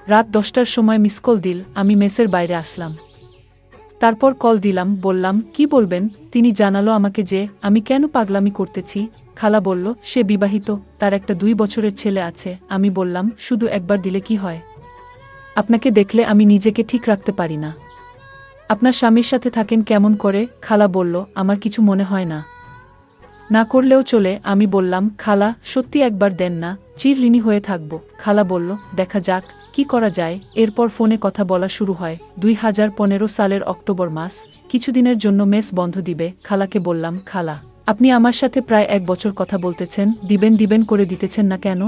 S1: রাত 10টার সময় মিস কল দিল। আমি মেসের বাইরে আসলাম। তারপর কল দিলাম, বললাম, কি বলবেন? তিনি জানালো আমাকে যে আমি কেন পাগলামি করতেছি। খালা বলল, সে বিবাহিত, তার একটা 2 বছরের ছেলে আছে। আমি বললাম, শুধু একবার দিলে কি হয়? আপনাকে দেখলে আমি নিজেকে ঠিক রাখতে পারি না। আপনার স্বামীর সাথে থাকেন কেমন করে? খালা বলল, আমার কিছু মনে হয় না, না করলেও চলে। আমি বললাম, খালা সত্যি একবার দেন না, চিরঋণী হয়ে থাকব। খালা বলল, দেখা যাক কি করা যায়। এরপর ফোনে কথা বলা শুরু হয়। 2015 সালের অক্টোবর মাস। কিছুদিনের জন্য মেস বন্ধ দিবে। খালাকে বললাম, খালা আপনি আমার সাথে প্রায় 1 বছর কথা বলতেছেন, দিবেন দিবেন করে দিতেছেন না কেন?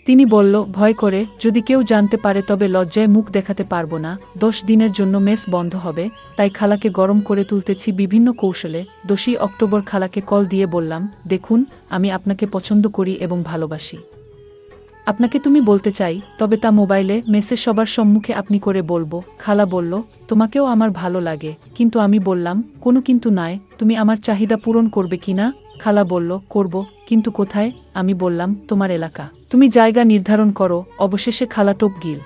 S1: তিনি বলল, ভয় করে, যদি কেউ জানতে পারে তবে লজ্জায় মুখ দেখাতে পারবো না। 10 দিনের জন্য মেস বন্ধ হবে, তাই খালাকে গরম করে তুলতেছি বিভিন্ন কৌশলে। 10ই অক্টোবর খালাকে কল দিয়ে বললাম, দেখুন, আমি আপনাকে পছন্দ করি এবং ভালোবাসি। আপনাকে তুমি বলতে চাই, তবে তা মোবাইলে মেসে সবার সম্মুখে আপনি করে বলবো। খালা বলল, তোমাকেও আমার ভালো লাগে। কিন্তু আমি বললাম, কোনো কিন্তু নয়, তুমি আমার চাহিদা পূরণ করবে কিনা? খালা বলল, করব, কিন্তু কোথায়? আমি বললাম, তোমার এলাকা, তুমি জায়গা নির্ধারণ করো। অবশেষে খালা টোপ গিল।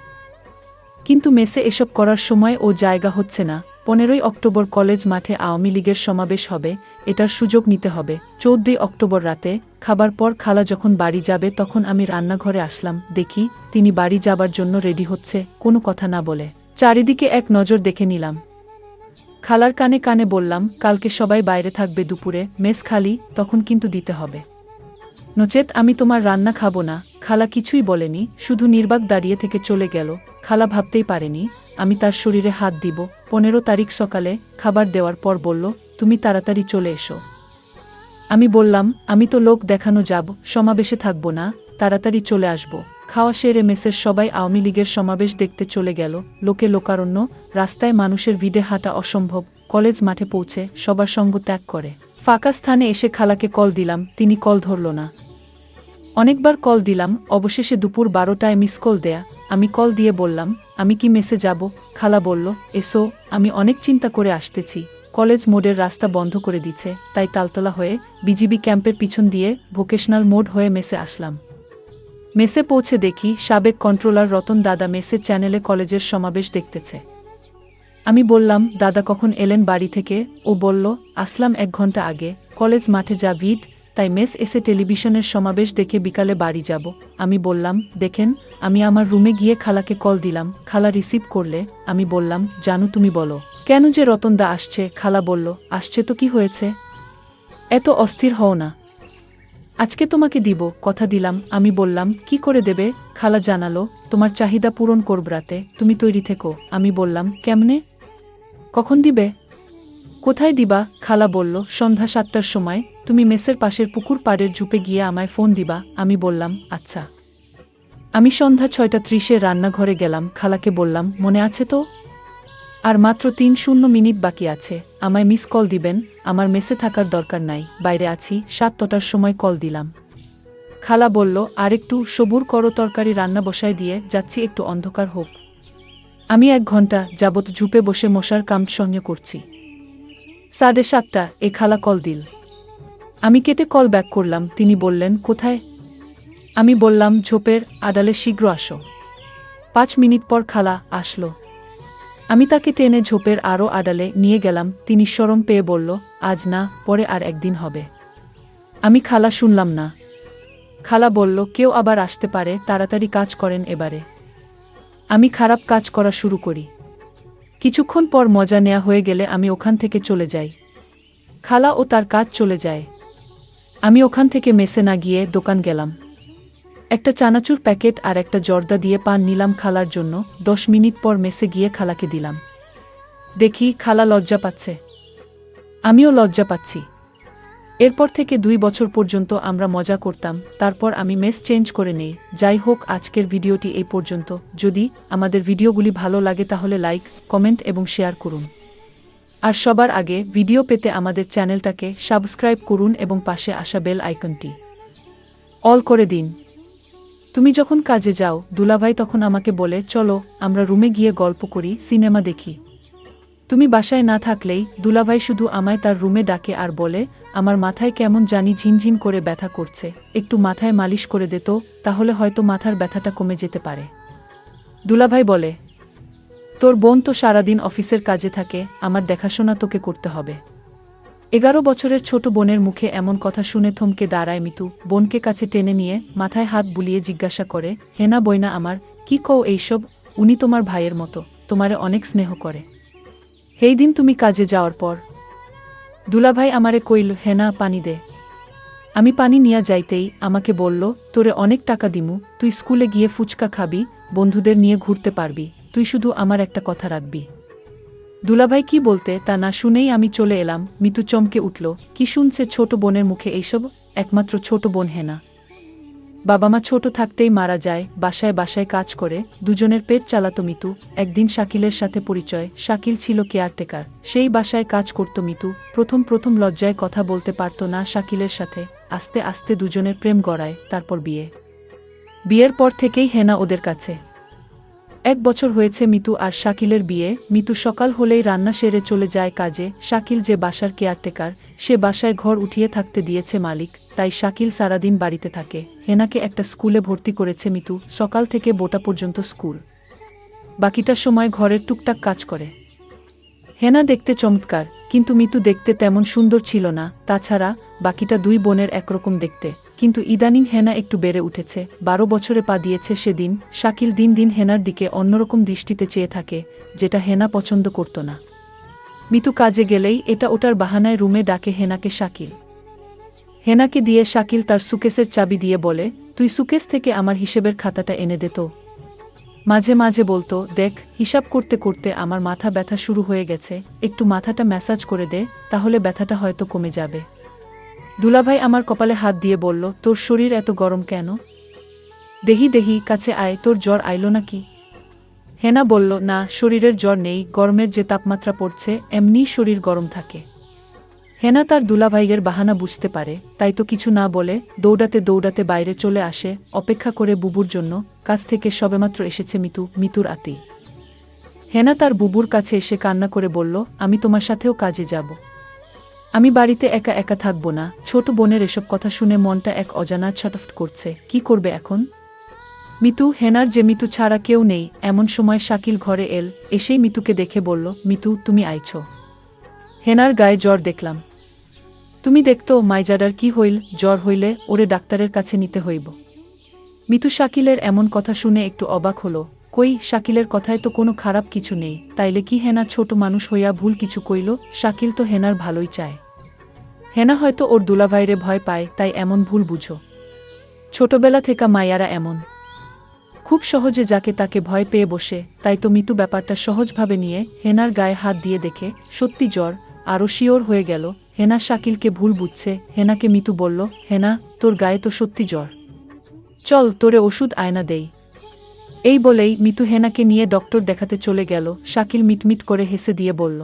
S1: কিন্তু মেসে এসব করার সময় ও জায়গা হচ্ছে না। 15ই অক্টোবর কলেজ মাঠে আওয়ামী লীগের সমাবেশ হবে, এটার সুযোগ নিতে হবে। 14ই অক্টোবর রাতে খাবার পর খালা যখন বাড়ি যাবে তখন আমি রান্নাঘরে আসলাম। দেখি তিনি বাড়ি যাবার জন্য রেডি হচ্ছে, কোনো কথা না বলে। চারিদিকে এক নজর দেখে নিলাম। খালার কানে কানে বললাম, কালকে সবাই বাইরে থাকবে, দুপুরে মেস খালি, তখন কিন্তু দিতে হবে, নচেত আমি তোমার রান্না খাবো না। খালা কিছুই বলেনি, শুধু নির্বাক দাঁড়িয়ে থেকে চলে গেল। খালা ভাবতেই পারেনি আমি তার শরীরে হাত দিব। 15 তারিখ সকালে খাবার দেওয়ার পর বলল, তুমি তাড়াতাড়ি চলে এসো। আমি বললাম, আমি তো লোক দেখানো যাব, সমাবেশে থাকবো না, তাড়াতাড়ি চলে আসব। খাওয়া সেরে মেসের সবাই আওয়ামী লীগের সমাবেশ দেখতে চলে গেল। লোকে লোকারণ্য, রাস্তায় মানুষের ভিড়ে হাঁটা অসম্ভব। কলেজ মাঠে পৌঁছে সবার সঙ্গ ত্যাগ করে ফাঁকা স্থানে এসে খালাকে কল দিলাম, তিনি কল ধরল না। অনেকবার কল দিলাম, অবশেষে দুপুর 12টায় মিস কল দেয়া। আমি কল দিয়ে বললাম, আমি কি মেসে যাব? খালা বলল, এসো, আমি অনেক চিন্তা করে আসতেছি। কলেজ মোড়ের রাস্তা বন্ধ করে দিচ্ছে, তাই তালতলা হয়ে বিজিবি ক্যাম্পের পিছন দিয়ে ভোকেশনাল মোড হয়ে মেসে আসলাম। মেসে পৌঁছে দেখি সাবেক কন্ট্রোলার রতন দাদা মেসের চ্যানেলে কলেজের সমাবেশ দেখতেছে। আমি বললাম, দাদা কখন এলেন বাড়ি থেকে? ও বলল, আসলাম 1 ঘন্টা আগে। কলেজ মাঠে যা ভিড়, তাই মেস এসে টেলিভিশনের সমাবেশ দেখে বিকালে বাড়ি যাব। আমি বললাম, দেখেন, আমি আমার রুমে গিয়ে খালাকে কল দিলাম। খালা রিসিভ করলে। আমি বললাম, জানু তুমি বলো, কেন যে রতনদা আসছে? খালা বলল, আসছে তো কি হয়েছে, এত অস্থির হও না, আজকে তোমাকে দিব, কথা দিলাম। আমি বললাম, কি করে দেবে? খালা জানালো, তোমার চাহিদা পূরণ করব রাতে, তুমি তৈরি থেকো। আমি বললাম, কেমনে, কখন দিবে, কোথায় দিবা? খালা বলল, সন্ধ্যা 7টার সময় তুমি মেসের পাশের পুকুর পাড়ের ঝুপে গিয়ে আমায় ফোন দিবা। আমি বললাম, আচ্ছা। আমি সন্ধ্যা 6:30-এ রান্নাঘরে গেলাম। খালাকে বললাম, মনে আছে তো? আর মাত্র 3 মিনিট বাকি আছে, আমায় মিস কল দিবেন। আমার মেসে থাকার দরকার নাই, বাইরে আছি। 7টার সময় কল দিলাম। খালা বলল, আরেকটু সবুর করো, তরকারি রান্না বসায় দিয়ে যাচ্ছি, একটু অন্ধকার হোক। আমি 1 ঘন্টা যাবত ঝুপে বসে মশার কাম সঙ্গে করছি। 7:30 এ খালা কল দিল। আমি কেটে কল ব্যাক করলাম। তিনি বললেন, কোথায়? আমি বললাম, ঝোপের আড়ালে, শীঘ্র আসো। 5 মিনিট পর খালা আসলো। আমি তাকে টেনে ঝোপের আরও আড়ালে নিয়ে গেলাম। তিনি শরম পেয়ে বলল, আজ না, পরে আর একদিন হবে। আমি খালা শুনলাম না। খালা বলল, কেউ আবার আসতে পারে, তাড়াতাড়ি কাজ করেন এবারে। আমি খারাপ কাজ করা শুরু করি। কিছুক্ষণ পর মজা নেয়া হয়ে গেলে আমি ওখান থেকে চলে যাই। খালা ও তার কাজ চলে যায়। আমি ওখান থেকে মেসে না গিয়ে দোকান গেলাম। একটা চানাচুর প্যাকেট আর একটা জর্দা দিয়ে পান নিলাম খালার জন্য। 10 মিনিট পর মেসে গিয়ে খালাকে দিলাম। দেখি খালা লজ্জা পাচ্ছে। আমিও লজ্জা পাচ্ছি। এরপর থেকে 2 বছর পর্যন্ত আমরা মজা করতাম, তারপর আমি মেস চেঞ্জ করে নেই। যাই হোক, আজকের ভিডিওটি এই পর্যন্ত। যদি আমাদের ভিডিওগুলি ভালো লাগে তাহলে লাইক, কমেন্ট এবং শেয়ার করুন। আর সবার আগে ভিডিও পেতে আমাদের চ্যানেলটাকে সাবস্ক্রাইব করুন এবং পাশে আসা বেল আইকনটি অল করে দিন। তুমি যখন কাজে যাও, দুলাভাই তখন আমাকে বলে, চলো আমরা রুমে গিয়ে গল্প করি, সিনেমা দেখি। তুমি বাসায় না থাকলেই দুলাভাই শুধু আমায় তার রুমে ডাকে আর বলে, আমার মাথায় কেমন জানি ঝিনঝিন করে ব্যথা করছে, একটু মাথায় মালিশ করে দে তো, তাহলে হয়তো মাথার ব্যথাটা কমে যেতে পারে। দুলাভাই বলে, তোর বোন তো সারাদিন অফিসের কাজে থাকে, আমার দেখাশোনা তোকে করতে হবে। 11 বছরের ছোট বোনের মুখে এমন কথা শুনে থমকে দাঁড়ায় মিতু। বোনকে কাছে টেনে নিয়ে মাথায় হাত বুলিয়ে জিজ্ঞাসা করে, হেনা বইনা আমার, কি কও এইসব? উনি তোমার ভাইয়ের মতো, তোমারে অনেক স্নেহ করে। সেই দিন তুমি কাজে যাওয়ার পর দুলাভাই আমারে কইল, হেনা পানি দে। আমি পানি নিয়া যাইতেই আমাকে বলল, তোরে অনেক টাকা দিমু, তুই স্কুলে গিয়ে ফুচকা খাবি, বন্ধুদের নিয়ে ঘুরতে পারবি, তুই শুধু আমার একটা কথা রাখবি। দুলাভাই কি বলতে তা না শুনেই আমি চলে এলাম। মিতু চমকে উঠল, কি শুনছে ছোট বোনের মুখে এইসব? একমাত্র ছোট বোন হেনা। বাবা মা ছোট থাকতেই মারা যায়, বাসায় বাসায় কাজ করে দুজনের পেট চালাতো মিতু। একদিন শাকিলের সাথে পরিচয়। শাকিল ছিল কেয়ারটেকার, সেই বাসায় কাজ করত মিতু। প্রথম প্রথম লজ্জায় কথা বলতে পারত না শাকিলের সাথে, আস্তে আস্তে দুজনের প্রেম গড়ায়, তারপর বিয়ে। বিয়ের পর থেকেই হেনা ওদের কাছে। 1 বছর হয়েছে মিতু আর শাকিলের বিয়ে। মিতু সকাল হলেই রান্না সেরে চলে যায় কাজে। শাকিল যে বাসার কেয়ারটেকার, সে বাসায় ঘর উঠিয়ে থাকতে দিয়েছে মালিক, তাই শাকিল সারাদিন বাড়িতে থাকে। হেনাকে একটা স্কুলে ভর্তি করেছে মিতু, সকাল থেকে বোটা পর্যন্ত স্কুল, বাকিটা সময় ঘরের টুকটাক কাজ করে। হেনা দেখতে চমৎকার, কিন্তু মিতু দেখতে তেমন সুন্দর ছিল না। তাছাড়া বাকিটা 2 বোনের একরকম দেখতে, কিন্তু ইদানিং হেনা একটু বেড়ে উঠেছে। 12 বছরে পা দিয়েছে সেদিন। শাকিল দিন দিন হেনার দিকে অন্যরকম দৃষ্টিতে চেয়ে থাকে, যেটা হেনা পছন্দ করত না। মিতু কাজে গেলেই এটা ওটার বাহানায় রুমে ডাকে হেনাকে শাকিল। হেনাকে দিয়ে শাকিল তার সুকেসের চাবি দিয়ে বলে, তুই সুকেস থেকে আমার হিসেবের খাতাটা এনে দে তো। মাঝে মাঝে বলতো, দেখ হিসাব করতে করতে আমার মাথা ব্যথা শুরু হয়ে গেছে, একটু মাথাটা ম্যাসাজ করে দে, তাহলে ব্যথাটা হয়তো কমে যাবে। দুলাভাই আমার কপালে হাত দিয়ে বলল, তোর শরীর এত গরম কেন? দেহি দেহি, কাছে আয়, তোর জ্বর আইলো নাকি? হেনা বলল, না, শরীরের জ্বর নেই, গরমের যে তাপমাত্রা পড়ছে এমনি শরীর গরম থাকে। হেনা তার দুলাভাইয়ের বাহানা বুঝতে পারে, তাই তো কিছু না বলে দৌড়াতে দৌড়াতে বাইরে চলে আসে, অপেক্ষা করে বুবুর জন্য। কাছ থেকে সবেমাত্র এসেছে মিতু, মিতুর আতি। হেনা তার বুবুর কাছে এসে কান্না করে বলল, আমি তোমার সাথেও কাজে যাব। আমি বাড়িতে একা একা থাকব না। ছোট বোনের এসব কথা শুনে মনটা এক অজানা ছটফট করছে। কি করবে এখন মিতু? হেনার যে মিতু ছাড়া কেউ নেই। এমন সময় শাকিল ঘরে এসেই মিতুকে দেখে বলল, মিতু তুমি আইছ? হেনার গায়ে জ্বর দেখলাম। তুমি দেখতো মাইজাডার কি হইল? জ্বর হইলে ওরে ডাক্তারের কাছে নিতে হইব। মিতু শাকিলের এমন কথা শুনে একটু অবাক হলো। কই, শাকিলের কথায় তো কোনো খারাপ কিছু নেই, তাইলে কি হেনা ছোট মানুষ হইয়া ভুল কিছু কইল? শাকিল তো হেনার ভালোই চায়। হেনা হয়তো ওর দুলাভাইরে ভয় পায়, তাই এমন ভুল বুঝো। ছোটবেলা থেকে মায়ারা এমন, খুব সহজে যাকে তাকে ভয় পেয়ে বসে। তাই তো মিতু ব্যাপারটা সহজভাবে নিয়ে হেনার গায়ে হাত দিয়ে দেখে সত্যি জ্বর, আরও শিওর হয়ে গেল। হেনা শাকিলকে ভুল বুঝছে। হেনাকে মিতু বলল, হেনা তোর গায়ে তো সত্যি জ্বর, চল তোরে ওষুধ আয়না দেই। এই বলেই মিতু হেনাকে নিয়ে ডক্টর দেখাতে চলে গেল। শাকিল মিটমিট করে হেসে দিয়ে বলল,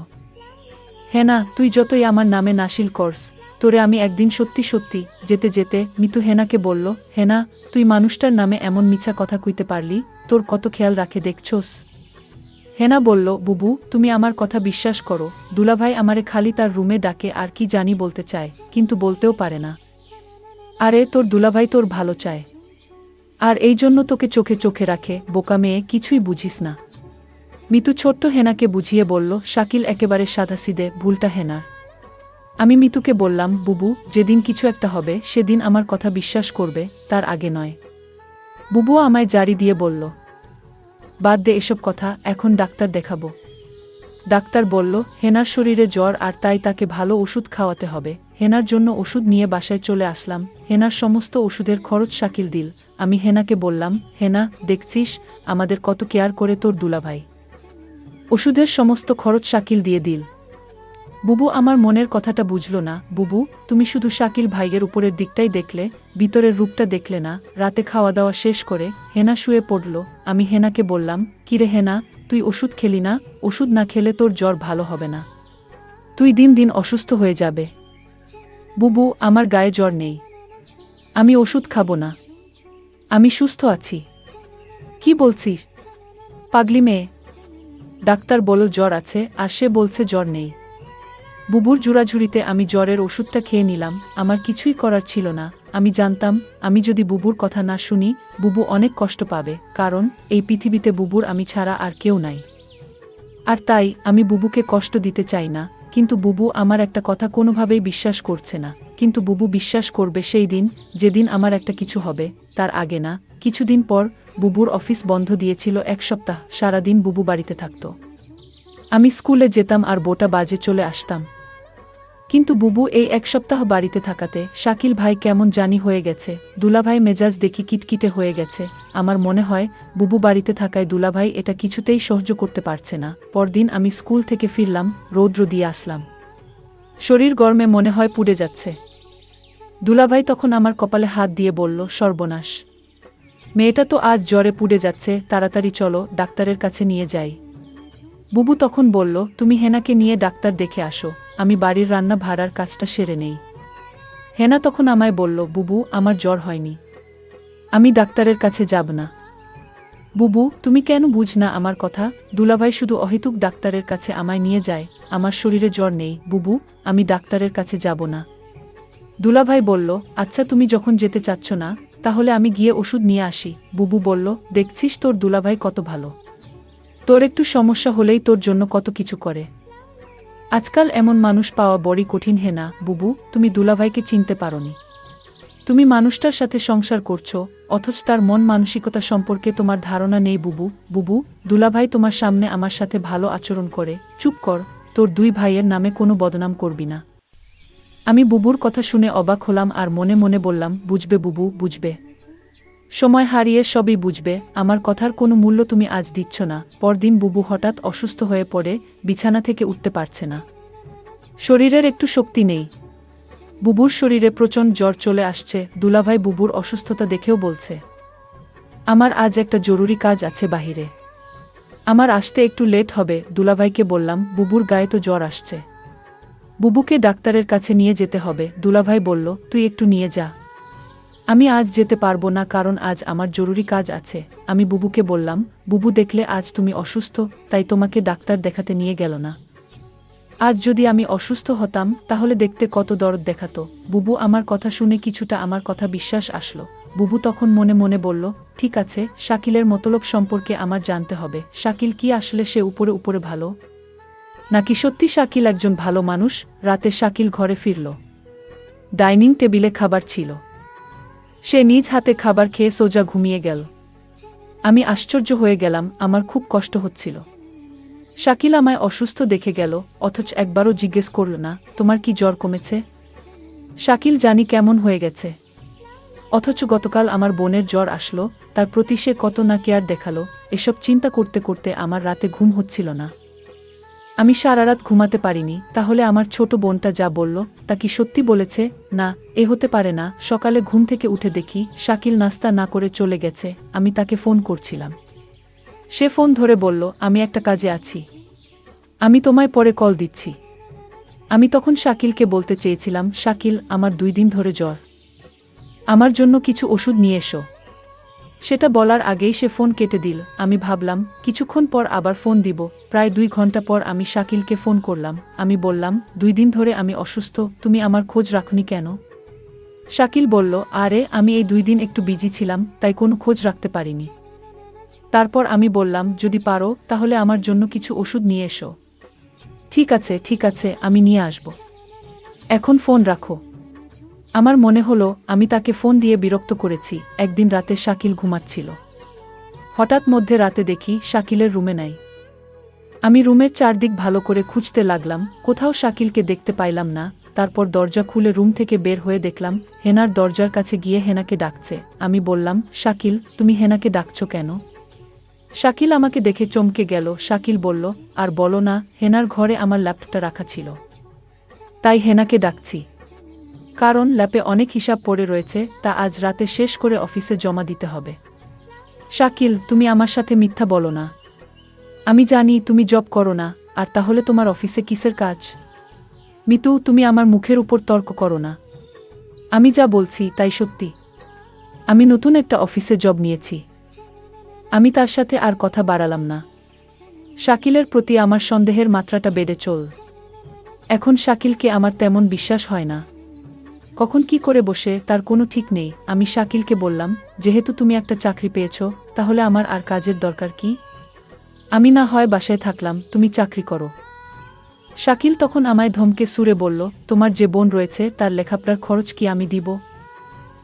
S1: হেনা তুই যতই আমার নামে নাশিল করস, তোরে আমি একদিন সত্যি সত্যি। যেতে যেতে মিতু হেনাকে বলল, হেনা তুই মানুষটার নামে এমন মিছা কথা কইতে পারলি? তোর কত খেয়াল রাখে দেখছোস। হেনা বলল, বুবু তুমি আমার কথা বিশ্বাস করো, দুলাভাই আমারে খালি তার রুমে ডাকে আর কি জানি বলতে চায়, কিন্তু বলতেও পারে না। আরে তোর দুলাভাই তোর ভালো চায়, আর এই জন্য তোকে চোখে চোখে রাখে। বোকা মেয়ে, কিছুই বুঝিস না। মিতু ছোট্ট হেনাকে বুঝিয়ে বলল। শাকিল একেবারে সাদাসিদে, ভুলটা হেনার। আমি মিতুকে বললাম, বুবু যেদিন কিছু একটা হবে সেদিন আমার কথা বিশ্বাস করবে, তার আগে নয়। বুবুও আমায় জারি দিয়ে বলল, বাদ দে এসব কথা, এখন ডাক্তার দেখাবো। ডাক্তার বলল, হেনার শরীরে জ্বর আর তাই তাকে ভালো ওষুধ খাওয়াতে হবে। হেনার জন্য ওষুধ নিয়ে বাসায় চলে আসলাম। হেনার সমস্ত ওষুধের খরচ শাকিল দিল। আমি হেনাকে বললাম, হেনা দেখছিস আমাদের কত কেয়ার করে তোর দুলাভাই। ওষুধের সমস্ত খরচ শাকিল দিয়ে দিল। বুবু আমার মনের কথাটা বুঝল না। বুবু, তুমি শুধু শাকিল ভাইয়ের উপরের দিকটাই দেখলে, ভিতরের রূপটা দেখলে না। রাতে খাওয়া দাওয়া শেষ করে হেনা শুয়ে পড়ল। আমি হেনাকে বললাম, কিরে হেনা, তুই ওষুধ খেলি না? ওষুধ না খেলে তোর জ্বর ভালো হবে না, তুই দিন দিন অসুস্থ হয়ে যাবে। বুবু, আমার গায়ে জ্বর নেই, আমি ওষুধ খাবো না, আমি সুস্থ আছি। কি বলছিস পাগলি মেয়ে? ডাক্তার বলল জ্বর আছে, আর সে বলছে জ্বর নেই। বুবুর জোড়াঝুড়িতে আমি জ্বরের ওষুধটা খেয়ে নিলাম। আমার কিছুই করার ছিল না। আমি জানতাম, আমি যদি বুবুর কথা না শুনি, বুবু অনেক কষ্ট পাবে, কারণ এই পৃথিবীতে বুবুর আমি ছাড়া আর কেউ নাই। আর তাই আমি বুবুকে কষ্ট দিতে চাই না। কিন্তু বুবু আমার একটা কথা কোনোভাবেই বিশ্বাস করছে না। কিন্তু বুবু বিশ্বাস করবে সেই দিন, যেদিন আমার একটা কিছু হবে, তার আগে না। কিছুদিন পর বুবুর অফিস বন্ধ দিয়েছিল 1 সপ্তাহ। সারাদিন বুবু বাড়িতে থাকত। আমি স্কুলে যেতাম আর 2টা বাজে চলে আসতাম। কিন্তু বুবু এই 1 সপ্তাহ বাড়িতে থাকাতে শাকিল ভাই কেমন জানি হয়ে গেছে। দুলাভাই মেজাজ দেখি কিটকিটে হয়ে গেছে। আমার মনে হয় বুবু বাড়িতে থাকায় দুলাভাই এটা কিছুতেই সহ্য করতে পারছে না। পরদিন আমি স্কুল থেকে ফিরলাম, রৌদ্র দিয়ে আসলাম, শরীর গরমে মনে হয় পুড়ে যাচ্ছে। দুলাভাই তখন আমার কপালে হাত দিয়ে বলল, সর্বনাশ, মেয়েটা তো আজ জ্বরে পুড়ে যাচ্ছে, তাড়াতাড়ি চলো, ডাক্তারের কাছে নিয়ে যাই। বুবু তখন বলল, তুমি হেনাকে নিয়ে ডাক্তার দেখে আসো, আমি বাড়ির রান্না ভাড়ার কাজটা সেরে নেই। হেনা তখন আমায় বলল, বুবু, আমার জ্বর হয়নি, আমি ডাক্তারের কাছে যাব না। বুবু, তুমি কেন বুঝ না আমার কথা? দুলাভাই শুধু অহেতুক ডাক্তারের কাছে আমায় নিয়ে যায়। আমার শরীরে জ্বর নেই বুবু, আমি ডাক্তারের কাছে যাব না। দুলাভাই বলল, আচ্ছা তুমি যখন যেতে চাচ্ছ না, তাহলে আমি গিয়ে ওষুধ নিয়ে আসি। বুবু বলল, দেখছিস তোর দুলাভাই কত ভালো, তোর একটু সমস্যা হলেই তোর জন্য কত কিছু করে। আজকাল এমন মানুষ পাওয়া বড়ই কঠিন। হেনা, বুবু, তুমি দুলাভাইকে চিনতে পারোনি। তুমি মানুষটার সাথে সংসার করছো, অথচ তার মন মানসিকতা সম্পর্কে তোমার ধারণা নেই। বুবু, বুবু, দুলাভাই তোমার সামনে আমার সাথে ভালো আচরণ করে। চুপ কর, তোর 2 ভাইয়ের নামে কোনো বদনাম করবি না। আমি বুবুর কথা শুনে অবাক হলাম আর মনে মনে বললাম, বুঝবে বুবু, বুঝবে। সময় হারিয়ে সবই বুঝবে। আমার কথার কোনো মূল্য তুমি আজ দিচ্ছ না। পরদিন বুবু হঠাৎ অসুস্থ হয়ে পড়ে, বিছানা থেকে উঠতে পারছে না, শরীরের একটু শক্তি নেই। বুবুর শরীরে প্রচণ্ড জ্বর চলে আসছে। দুলাভাই বুবুর অসুস্থতা দেখেও বলছে, আমার আজ একটা জরুরি কাজ আছে বাহিরে, আমার আসতে একটু লেট হবে। দুলাভাইকে বললাম, বুবুর গায়ে তো জ্বর আসছে, বুবুকে ডাক্তারের কাছে নিয়ে যেতে হবে। দুলাভাই বলল, তুই একটু নিয়ে যা, আমি আজ যেতে পারবো না, কারণ আজ আমার জরুরি কাজ আছে। আমি বুবুকে বললাম, বুবু দেখলে আজ তুমি অসুস্থ, তাই তোমাকে ডাক্তার দেখাতে নিয়ে গেল না। আজ যদি আমি অসুস্থ হতাম, তাহলে দেখতে কত দরদ দেখাতো। বুবু আমার কথা শুনে কিছুটা আমার কথা বিশ্বাস আসলো। বুবু তখন মনে মনে বলল, ঠিক আছে, শাকিলের মতলব সম্পর্কে আমার জানতে হবে। শাকিল কি আসলে সে উপরে উপরে ভালো, নাকি সত্যি শাকিল একজন ভালো মানুষ? রাতে শাকিল ঘরে ফিরল। ডাইনিং টেবিলে খাবার ছিল। সে নিজ হাতে খাবার খেয়ে সোজা ঘুমিয়ে গেল। আমি আশ্চর্য হয়ে গেলাম, আমার খুব কষ্ট হচ্ছিল। শাকিল আমায় অসুস্থ দেখে গেল, অথচ একবারও জিজ্ঞেস করল না, তোমার কি জ্বর কমেছে? শাকিল জানি কেমন হয়ে গেছে। অথচ গতকাল আমার বোনের জ্বর আসলো, তার প্রতি সে কত না কেয়ার দেখালো। এসব চিন্তা করতে করতে আমার রাতে ঘুম হচ্ছিল না। আমি সারা রাত ঘুমাতে পারিনি। তাহলে আমার ছোট বোনটা যা বলল, তা কি সত্যি বলেছে? না, এ হতে পারে না। সকালে ঘুম থেকে উঠে দেখি শাকিল নাস্তা না করে চলে গেছে। আমি তাকে ফোন করছিলাম, সে ফোন ধরে বলল, আমি একটা কাজে আছি, আমি তোমায় পরে কল দিচ্ছি। আমি তখন শাকিলকে বলতে চেয়েছিলাম, শাকিল, আমার 2 দিন ধরে জ্বর, আমার জন্য কিছু ওষুধ নিয়ে এসো। সেটা বলার আগেই সে ফোন কেটে দিল। আমি ভাবলাম কিছুক্ষণ পর আবার ফোন দিব। প্রায় 2 ঘন্টা পর আমি শাকিলকে ফোন করলাম। আমি বললাম, 2 দিন ধরে আমি অসুস্থ, তুমি আমার খোঁজ রাখনি কেন? শাকিল বলল, আরে আমি এই 2 দিন একটু বিজি ছিলাম, তাই কোনো খোঁজ রাখতে পারিনি। তারপর আমি বললাম, যদি পারো তাহলে আমার জন্য কিছু ওষুধ নিয়ে এসো। ঠিক আছে, ঠিক আছে, আমি নিয়ে আসব, এখন ফোন রাখো। আমার মনে হলো আমি তাকে ফোন দিয়ে বিরক্ত করেছি। একদিন রাতে শাকিল ঘুমাচ্ছিল। হঠাৎ মধ্যে রাতে দেখি শাকিলের রুমে নাই। আমি রুমের চারদিক ভালো করে খুঁজতে লাগলাম, কোথাও শাকিলকে দেখতে পাইলাম না। তারপর দরজা খুলে রুম থেকে বের হয়ে দেখলাম হেনার দরজার কাছে গিয়ে হেনাকে ডাকছে। আমি বললাম, শাকিল, তুমি হেনাকে ডাকছো কেন? শাকিল আমাকে দেখে চমকে গেল। শাকিল বলল, আর বলো না, হেনার ঘরে আমার ল্যাপটপটা রাখা ছিল, তাই হেনাকে ডাকছি। কারণ ল্যাপে অনেক হিসাব পড়ে রয়েছে, তা আজ রাতে শেষ করে অফিসে জমা দিতে হবে। শাকিল, তুমি আমার সাথে মিথ্যা বলো না। আমি জানি তুমি জব করো না, আর তাহলে তোমার অফিসে কিসের কাজ? মিতু, তুমি আমার মুখের উপর তর্ক করো না। আমি যা বলছি তাই সত্যি। আমি নতুন একটা অফিসে জব নিয়েছি। আমি তার সাথে আর কথা বাড়ালাম না। শাকিলের প্রতি আমার সন্দেহের মাত্রাটা বেড়ে চল। এখন শাকিলকে আমার তেমন বিশ্বাস হয় না। কখন কি করে বসে তার কোনো ঠিক নেই। আমি শাকিলকে বললাম, যেহেতু তুমি একটা চাকরি পেয়েছ, তাহলে আমার আর কাজের দরকার কি? আমি না হয় বাসায় থাকলাম, তুমি চাকরি করো। শাকিল তখন আমায় ধমকে সুরে বলল, তোমার যে বোন রয়েছে তার লেখাপড়ার খরচ কি আমি দিব?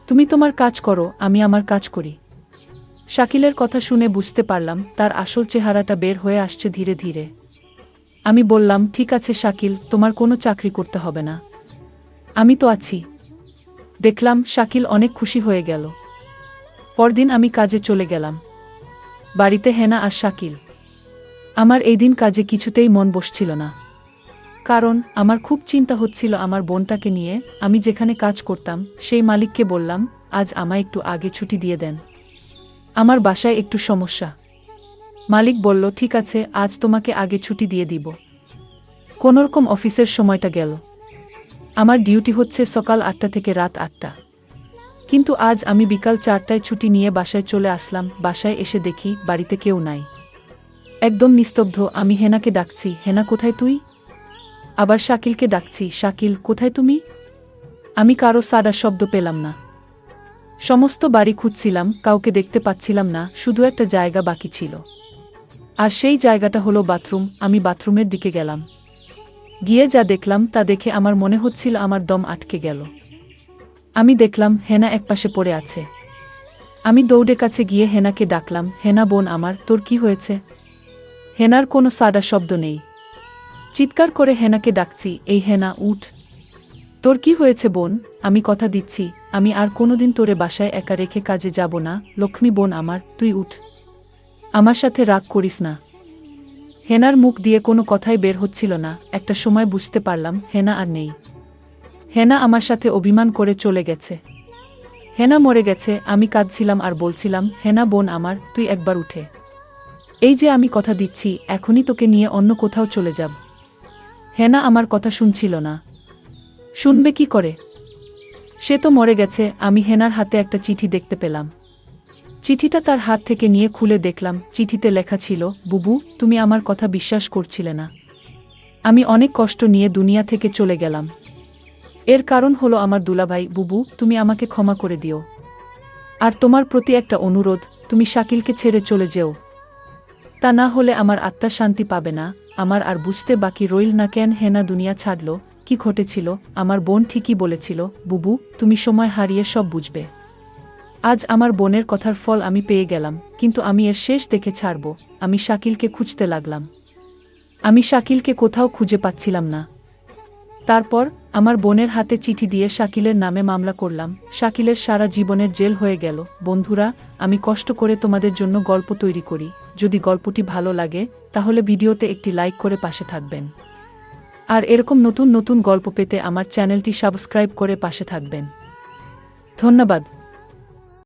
S1: তুমি তোমার কাজ করো, আমি আমার কাজ করি। শাকিলের কথা শুনে বুঝতে পারলাম তার আসল চেহারাটা বের হয়ে আসছে ধীরে ধীরে। আমি বললাম, ঠিক আছে শাকিল, তোমার কোনো চাকরি করতে হবে না, আমি তো আছি। দেখলাম শাকিল অনেক খুশি হয়ে গেল। পরদিন আমি কাজে চলে গেলাম। বাড়িতে হেনা আর শাকিল। আমার এই দিন কাজে কিছুতেই মন বসছিল না। কারণ আমার খুব চিন্তা হচ্ছিল আমার বোনটাকে নিয়ে। আমি যেখানে কাজ করতাম সেই মালিককে বললাম, আজ আমায় একটু আগে ছুটি দিয়ে দেন, আমার বাসায় একটু সমস্যা। মালিক বলল, ঠিক আছে, আজ তোমাকে আগে ছুটি দিয়ে দিব। কোনোরকম অফিসের সময়টা গেল। আমার ডিউটি হচ্ছে সকাল 8টা থেকে রাত 8টা। কিন্তু আজ আমি বিকাল 4টায় ছুটি নিয়ে বাসায় চলে আসলাম। বাসায় এসে দেখি বাড়িতে কেউ নাই, একদম নিস্তব্ধ। আমি হেনাকে ডাকছি, হেনা কোথায় তুই? আবার শাকিলকে ডাকছি, শাকিল কোথায় তুমি? আমি কারো সাড়া শব্দ পেলাম না। সমস্ত বাড়ি খুঁজছিলাম, কাউকে দেখতে পাচ্ছিলাম না। শুধু একটা জায়গা বাকি ছিল, আর সেই জায়গাটা হলো বাথরুম। আমি বাথরুমের দিকে গেলাম। গিয়ে যা দেখলাম তা দেখে আমার মনে হচ্ছিল আমার দম আটকে গেল। আমি দেখলাম হেনা একপাশে পড়ে আছে। আমি দৌড়ে কাছে গিয়ে হেনাকে ডাকলাম, হেনা বোন আমার, তোর কি হয়েছে? হেনার কোনো সাড়া শব্দ নেই। চিৎকার করে হেনাকে ডাকছি, এই হেনা উঠ, তোর কি হয়েছে বোন? আমি কথা দিচ্ছি, আমি আর কোনোদিন তোরে বাসায় একা রেখে কাজে যাব না। লক্ষ্মী বোন আমার, তুই উঠ, আমার সাথে রাগ করিস না। হেনার মুখ দিয়ে কোনো কথাই বের হচ্ছিল না। একটা সময় বুঝতে পারলাম হেনা আর নেই। হেনা আমার সাথে অভিমান করে চলে গেছে। হেনা মরে গেছে। আমি কাঁদছিলাম আর বলছিলাম, হেনা বোন আমার, তুই একবার উঠে। এই যে আমি কথা দিচ্ছি, এখনই তোকে নিয়ে অন্য কোথাও চলে যাব। হেনা আমার কথা শুনছিল না। শুনবে কি করে? সে তো মরে গেছে। আমি হেনার হাতে একটা চিঠি দেখতে পেলাম। চিঠিটা তার হাত থেকে নিয়ে খুলে দেখলাম, চিঠিতে লেখা ছিল, বুবু, তুমি আমার কথা বিশ্বাস করছিলে না। আমি অনেক কষ্ট নিয়ে দুনিয়া থেকে চলে গেলাম। এর কারণ হলো আমার দুলাভাই। বুবু, তুমি আমাকে ক্ষমা করে দিও। আর তোমার প্রতি একটা অনুরোধ, তুমি শাকিলকে ছেড়ে চলে যেও। তা না হলে আমার আত্মা শান্তি পাবে না। আমার আর বুঝতে বাকি রইল না কেন হেনা দুনিয়া ছাড়ল, কি ঘটেছিল। আমার বোন ঠিকই বলেছিল, বুবু, তুমি সময় হারিয়ে সব বুঝবে। আজ আমার বোনের কথার ফল আমি পেয়ে গেলাম, কিন্তু আমি এর শেষ দেখে ছাড়ব। আমি শাকিলকে খুঁজতে লাগলাম। আমি শাকিলকে কোথাও খুঁজে পাচ্ছিলাম না। তারপর আমার বোনের হাতে চিঠি দিয়ে শাকিলের নামে মামলা করলাম। শাকিলের সারা জীবনের জেল হয়ে গেল। বন্ধুরা, আমি কষ্ট করে তোমাদের জন্য গল্প তৈরি করি। যদি গল্পটি ভালো লাগে তাহলে ভিডিওতে একটি লাইক করে পাশে থাকবেন। আর এরকম নতুন নতুন গল্প পেতে আমার চ্যানেলটি সাবস্ক্রাইব করে পাশে থাকবেন। ধন্যবাদ।